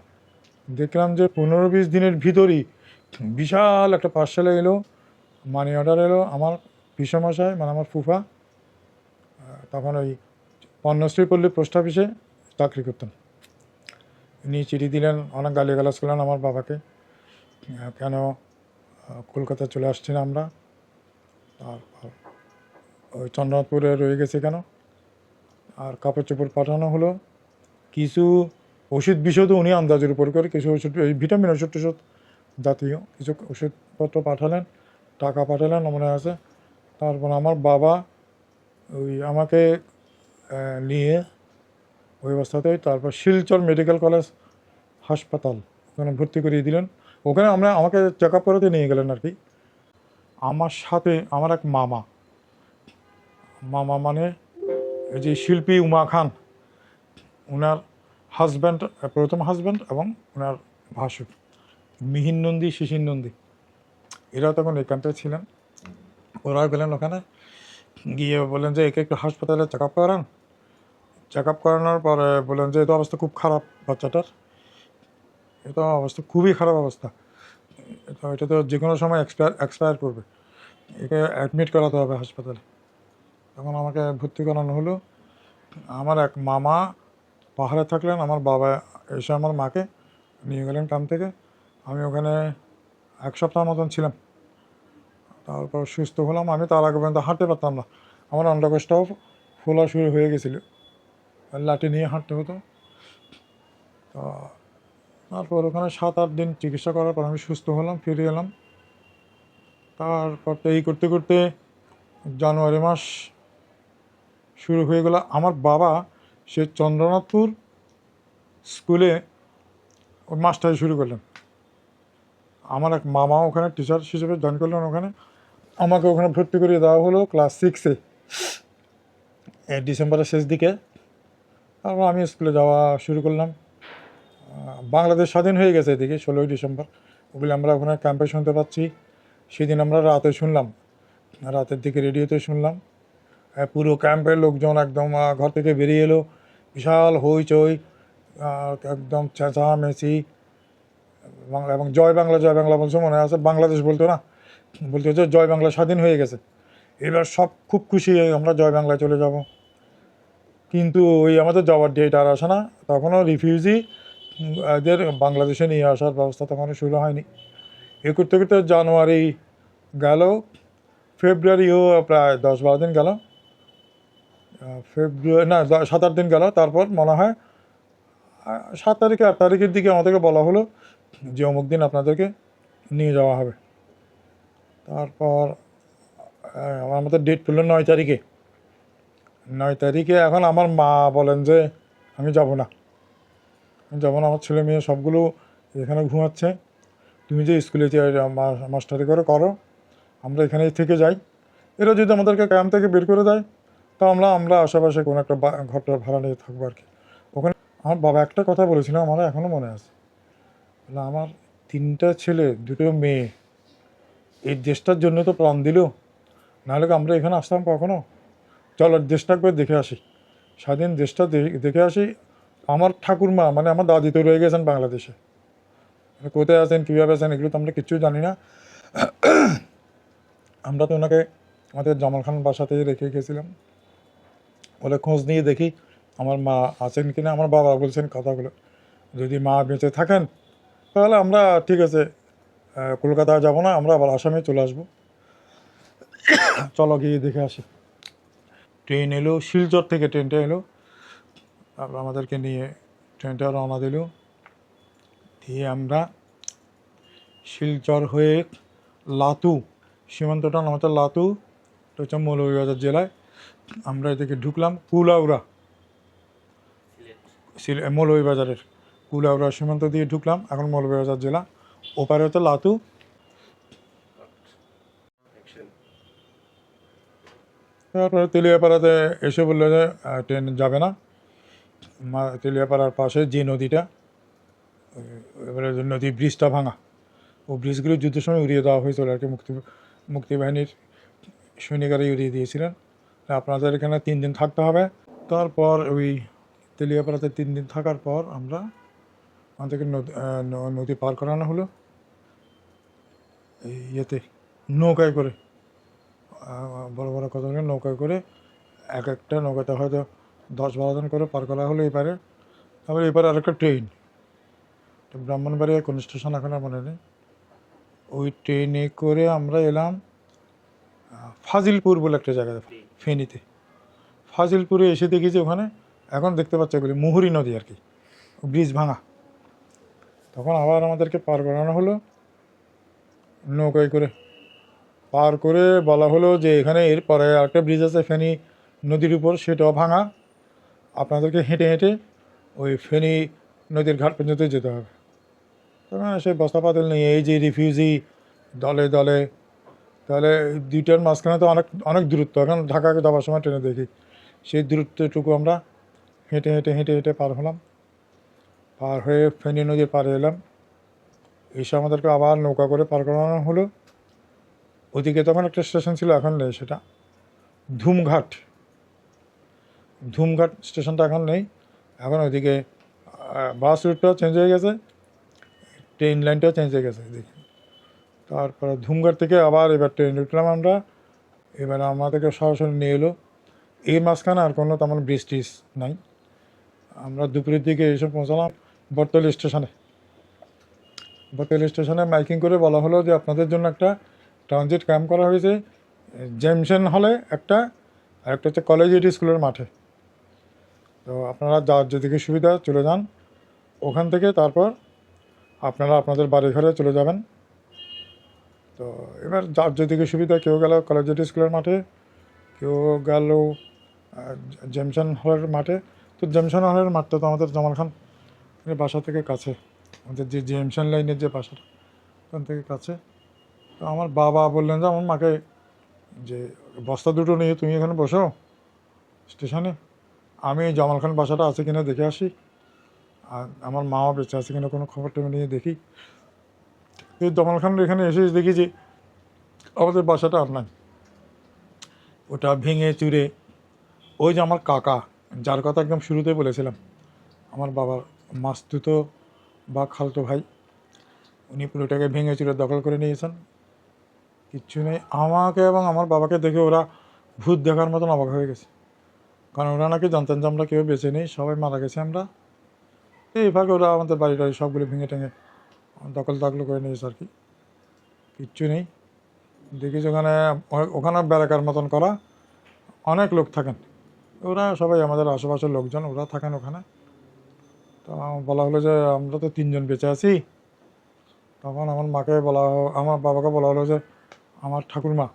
দেখলাম যে 15-20 দিনের ভিতরই বিশাল একটা পার্সেলে এলো, মানি অর্ডার এলো। আমার পিসেমশাই মানে আমার ফুফা তখন ওই পণ্যশ্রী পল্লী পোস্ট অফিসে চাকরি করতেন। উনি চিঠি দিলেন, অনেক গালিগালাজ করলেন আমার বাবাকে, কেন কলকাতায় চলে আসছি না আমরা, তারপর ওই চন্দ্রনাথপুরে রয়ে গেছে কেন। আর কাপড় চোপড় পাঠানো হলো, কিছু ওষুধ বিষয় উনি আন্দাজের উপর করে কিছু ওষুধ, এই ভিটামিন ওষুধ টষুধ জাতীয় কিছু ওষুধপত্র পাঠালেন, টাকা পাঠালেন মনে আছে। তারপর আমার বাবা ওই আমাকে নিয়ে ওই অবস্থাতেই তারপর শিলচর মেডিকেল কলেজ হাসপাতাল ওখানে ভর্তি করিয়ে দিলেন। ওখানে আমাকে চেক আপ করাতে নিয়ে গেলেন আর কি। আমার সাথে আমার এক মামা মানে এই যে শিল্পী উমা খান, ওনার হাজব্যান্ড, প্রথম হাজব্যান্ড এবং ওনার ভাসুর মিহিন নন্দী, শিশির নন্দী, এরা তখন এই ক্যাম্পে ছিলেন। ওরা গেলেন ওখানে, গিয়ে বললেন যে একে একটু হাসপাতালে চেক আপ করান। চেক আপ করানোর পরে বললেন যে এতো অবস্থা খুব খারাপ বাচ্চাটার, এতো অবস্থা খুবই খারাপ অবস্থা, এটা তো যে কোনো সময় এক্সপায়ার করবে, একে অ্যাডমিট করাতে হবে হাসপাতালে। তখন আমাকে ভর্তি করানো হলো। আমার এক মামা পাহাড়ে থাকলেন, আমার বাবা এসে আমার মাকে নিয়ে গেলেন ক্যাম্প থেকে। আমি ওখানে 1 সপ্তাহ মতন ছিলাম। তারপর সুস্থ হলাম। আমি তার আগে পর্যন্ত হাঁটতে পারতাম না, আমার অন্ডকোষটাও ফোলা শুরু হয়ে গেছিলো, লাঠি নিয়ে হাঁটতে হতো। তো তারপর ওখানে 7-8 দিন চিকিৎসা করার পর আমি সুস্থ হলাম, ফিরে এলাম। তারপর তো এই করতে করতে জানুয়ারি মাস শুরু হয়ে গেল। আমার বাবা সে চন্দ্রনাথপুর স্কুলে মাস্টারি শুরু করলেন। আমার এক মামা ওখানে টিচার হিসেবে জয়েন করলেন ওখানে, আমাকে ওখানে ভর্তি করিয়ে দেওয়া হলো ক্লাস 6-এ ডিসেম্বরের শেষ দিকে। তারপর আমি স্কুলে যাওয়া শুরু করলাম। বাংলাদেশ স্বাধীন হয়ে গেছে এদিকে 16ই ডিসেম্বর, ওগুলি আমরা ওখানে ক্যাম্পে শুনতে পাচ্ছি। সেদিন আমরা রাতে শুনলাম, রাতের দিকে রেডিওতে শুনলাম। পুরো ক্যাম্পের লোকজন একদম ঘর থেকে বেরিয়ে এলো, বিশাল হইচই, একদম চেঁচামেচি, বাংলা এবং জয় বাংলা বলছে, মনে আছে বাংলাদেশ বলতো না, বলতে হচ্ছে জয় বাংলা স্বাধীন হয়ে গেছে। এবার সব খুব খুশি, আমরা জয় বাংলায় চলে যাব। কিন্তু ওই আমাদের যাওয়ার ডেট আর আসে না, তখনও রিফিউজি এদের বাংলাদেশে নিয়ে আসার ব্যবস্থা তখনও শুরু হয়নি। এ করতে করতে জানুয়ারি গেল, ফেব্রুয়ারিও প্রায় 10-12 দিন গেল, ফেব্রুয়ারি না 7-8 দিন গেল। তারপর মনে হয় 7 তারিখে 8 তারিখের দিকে আমাদেরকে বলা হলো যে অমুক দিন আপনাদেরকে নিয়ে যাওয়া হবে। তারপর আমাদের ডেট পড়লো 9 তারিখে। 9 তারিখে এখন আমার মা বলেন যে আমি যাব না, আমার ছেলে মেয়ে সবগুলো এখানে ঘুমাচ্ছে, তুমি যে স্কুলে যে মাস্টারি করো, আমরা এখানেই থেকে যাই। এরা যদি আমাদেরকে ক্যাম্প থেকে বের করে দেয়, তা আমরা আশেপাশে কোনো একটা ঘরটা ভাড়া নিয়ে থাকবো আর কি। ওখানে আমার বাবা একটা কথা বলেছিল, আমার এখনও মনে আছে, আমার 3টা ছেলে 2টো মেয়ে এই দেশটার জন্য তো প্রাণ দিল, নাহলে আমরা এখানে আসতাম কখনো? চলো দেশটা একবার দেখে আসি, স্বাধীন দেশটা দেখে আসি। আমার ঠাকুরমা মানে আমার দাদি তো রয়ে গেছেন বাংলাদেশে, কোথায় আছেন কীভাবে আছেন এগুলো তো আমরা কিচ্ছু জানি না। আমরা তো ওনাকে আমাদের জামাল খান বাসাতেই রেখে গেছিলাম, বলে খোঁজ নিয়ে দেখি আমার মা আছেন কিনা। আমার বাবা বলছেন কথাগুলো, যদি মা বেঁচে থাকেন তাহলে আমরা ঠিক আছে কলকাতায় যাব না, আমরা আবার আসামে চলে আসবো, চলো গিয়ে দেখে আসি। ট্রেন এলো, শিলচর থেকে ট্রেনটা এলো, তারপর আমাদেরকে নিয়ে ট্রেনটা রওনা দিল। দিয়ে আমরা শিলচর হয়ে লাতু, সীমান্তটা নাম হচ্ছে লাতু, এটা হচ্ছে মৌলভীবাজার জেলায়। আমরা এদিকে ঢুকলাম কুলাউড়া, মৌলভীবাজারের কুলাউড়া সীমান্ত দিয়ে ঢুকলাম, এখন মৌলভীবাজার জেলা। ওপারে হচ্ছে লাতু। তারপরে তেলিয়াপাড়াতে এসে বললো যে ট্রেন যাবে না। তেলিয়াপাড়ার পাশে যে নদীটা, এবারে নদী ব্রিজটা ভাঙা, ও ব্রিজগুলো যুদ্ধের সময় উড়িয়ে দেওয়া হয়েছিল আর কি, মুক্তিবাহিনীর সৈনিকেরাই উড়িয়ে দিয়েছিলেন। আপনাদের এখানে 3 দিন থাকতে হবে। তারপর ওই তেলিয়াপাড়াতে 3 দিন থাকার পর আমাদেরকে নদী পার করানো হলো এই ইয়েতে নৌকায় করে, বড় বড় কতগুলো নৌকায় করে, এক একটা নৌকাতে হয়তো 10-12 জন করে পার করা হলো এপারে। তারপরে এপারে আরেকটা ট্রেন, ব্রাহ্মণবাড়িয়া কোন স্টেশন এখন আর মনে নেই, ওই ট্রেনে করে আমরা এলাম ফাজিলপুর বলে একটা জায়গায়, ফেনীতে। ফাজিলপুরে এসে দেখি যে ওখানে এখন দেখতে পাচ্ছি বলি মুহুরী নদী আর কি, ব্রিজ ভাঙা। তখন আবার আমাদেরকে পার করানো হলো নৌকায় করে। পার করে বলা হলো যে এখানে এরপরে একটা ব্রিজ আছে ফেনী নদীর উপর, সেটাও ভাঙা, আপনাদেরকে হেঁটে হেঁটে ওই ফেনী নদীর ঘাট পর্যন্ত যেতে হবে। তখন সেই বস্তা পাতিল নিয়ে এই যে রিফিউজি দলে দলে, তাহলে দুইটার মাঝখানে তো অনেক অনেক দূরত্ব। এখন ঢাকাকে যাওয়ার সময় ট্রেনে দেখি সেই দূরত্বটুকু আমরা হেঁটে হেঁটে হেঁটে হেঁটে পার হলাম। পার হয়ে ফেনী নদীর পাড়ে এলাম, এসে আমাদেরকে আবার নৌকা করে পার করানো হলো। ওদিকে তখন একটা স্টেশন ছিল, এখন নেই, সেটা ধুমঘাট। ধুমঘাট স্টেশনটা এখন নেই, এখন ওইদিকে বাস রুটটাও চেঞ্জ হয়ে গেছে, ট্রেন লাইনটাও চেঞ্জ হয়ে গেছে এদিকে। তারপরে ধুমঘাট থেকে আবার এবার ট্রেন উঠলাম আমরা। এবার আমাদেরকে সরাসরি নিয়ে এলো এই মাঝখানে আর কোনো তেমন ব্রিজ টিজ নাই। আমরা দুপুরের দিকে এসে পৌঁছালাম বটতলী স্টেশনে। বটতলী স্টেশনে মাইকিং করে বলা হলো যে আপনাদের জন্য একটা ট্রানজিট ক্যাম্প করা হয়েছে জেমসন হলে একটা, আর একটা হচ্ছে কলেজ স্কুলের মাঠে। তো আপনারা যার যেদিকে সুবিধা চলে যান ওখান থেকে, তারপর আপনারা আপনাদের বাড়ি ঘরে চলে যাবেন। তো এবার যার যেদিকে সুবিধা, কেউ গেল কলেজ স্কুলের মাঠে, কেউ গেল জেমসন হলের মাঠে। তো জেমসন হলের মাঠটা তো আমাদের জামাল খান বাসা থেকে কাছে, আমাদের যে জেমসন লাইনের যে বাসাটা ওখান থেকে কাছে। তো আমার বাবা বললেন যে আমার মাকে যে বস্তা দুটো নিয়ে তুমি এখানে বসো স্টেশনে, আমি জামাল খান বাসাটা আছে কিনা দেখে আসি, আর আমার মাও বেঁচে আছে কিনা কোনো খবর টবর নিয়ে দেখি। এই জামাল খানের এখানে এসে দেখি যে আমাদের বাসাটা আর নাই, ওটা ভেঙে চুরে। ওই যে আমার কাকা, যার কথা একদম শুরুতেই বলেছিলাম, আমার বাবার মাস্তুতো বা খালতো ভাই, উনি পুরোটাকে ভেঙে চুরে দখল করে নিয়েছেন। কিচ্ছু নেই। আমাকে এবং আমার বাবাকে দেখে ওরা ভূত দেখার মতন অবাক হয়ে গেছে, কারণ ওরা নাকি জানতেন যে আমরা কেউ বেঁচে নেই, সবাই মারা গেছি আমরা। এই ভাগে ওরা আমাদের বাড়ি টাড়ি সবগুলো ভেঙে টেঙে দখল করে নিয়েছে আর কি। কিচ্ছু নেই। দেখি ওখানে ওখানে ব্যারাকার মতন করা, অনেক লোক থাকেন, ওরা সবাই আমাদের আশেপাশের লোকজন, ওরা থাকেন ওখানে। তো বলা হলো যে আমরা তো 3 জন বেঁচে আছি। তখন আমার বাবাকে বলা হলো যে আমার ঠাকুরমা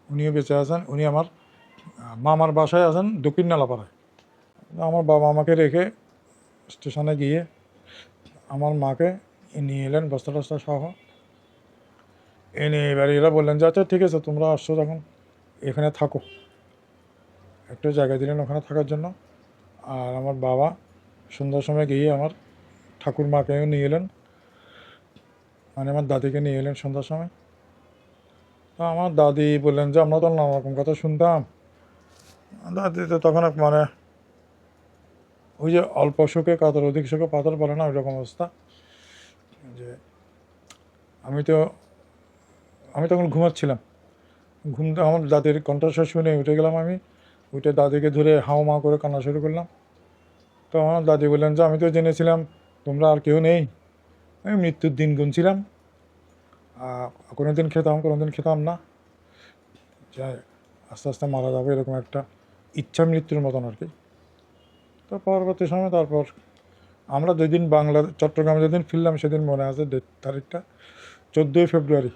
উনিও বেঁচে আছেন, উনি আমার মামার বাসায় আছেন দক্ষিণ নালাপাড়ায়। আমার বাবা আমাকে রেখে স্টেশনে গিয়ে আমার মাকে নিয়ে এলেন বস্তা টস্তা সহ। এনে এবার এরা বললেন যে আচ্ছা ঠিক আছে তোমরা আসছো যখন এখানে থাকো, একটা জায়গা দিলেন ওখানে থাকার জন্য। আর আমার বাবা সন্ধ্যার সময় গিয়ে আমার ঠাকুরমাকেও নিয়ে এলেন, মানে আমার দাদিকে নিয়ে এলেন সন্ধ্যার সময়। তো আমার দাদি বললেন যে আমরা তো নানা রকম কথা শুনতাম। দাদি তো তখন মানে ওই যে অল্প সুখে কাতর অধিক সুখে পাথর বলে না, ওই রকম অবস্থা। যে আমি তখন ঘুমাচ্ছিলাম, ঘুমতে আমার দাদির কণ্ঠস্বর শুনে উঠে গেলাম। আমি উঠে দাদিকে ধরে হাও মা করে কান্না শুরু করলাম। তো আমার দাদি বললেন যে আমি তো জেনেছিলাম তোমরা আর কেউ নেই, আমি মৃত্যুর দিন গুনছিলাম, কোনো দিন খেতাম কোনো দিন খেতাম না, যে আস্তে আস্তে মারা যাবে এরকম একটা ইচ্ছা মৃত্যুর মতন আর কি। তো পরবর্তী সময় তারপর আমরা যেদিন চট্টগ্রামে যেদিন ফিরলাম সেদিন মনে আছে তারিখটা 14ই ফেব্রুয়ারি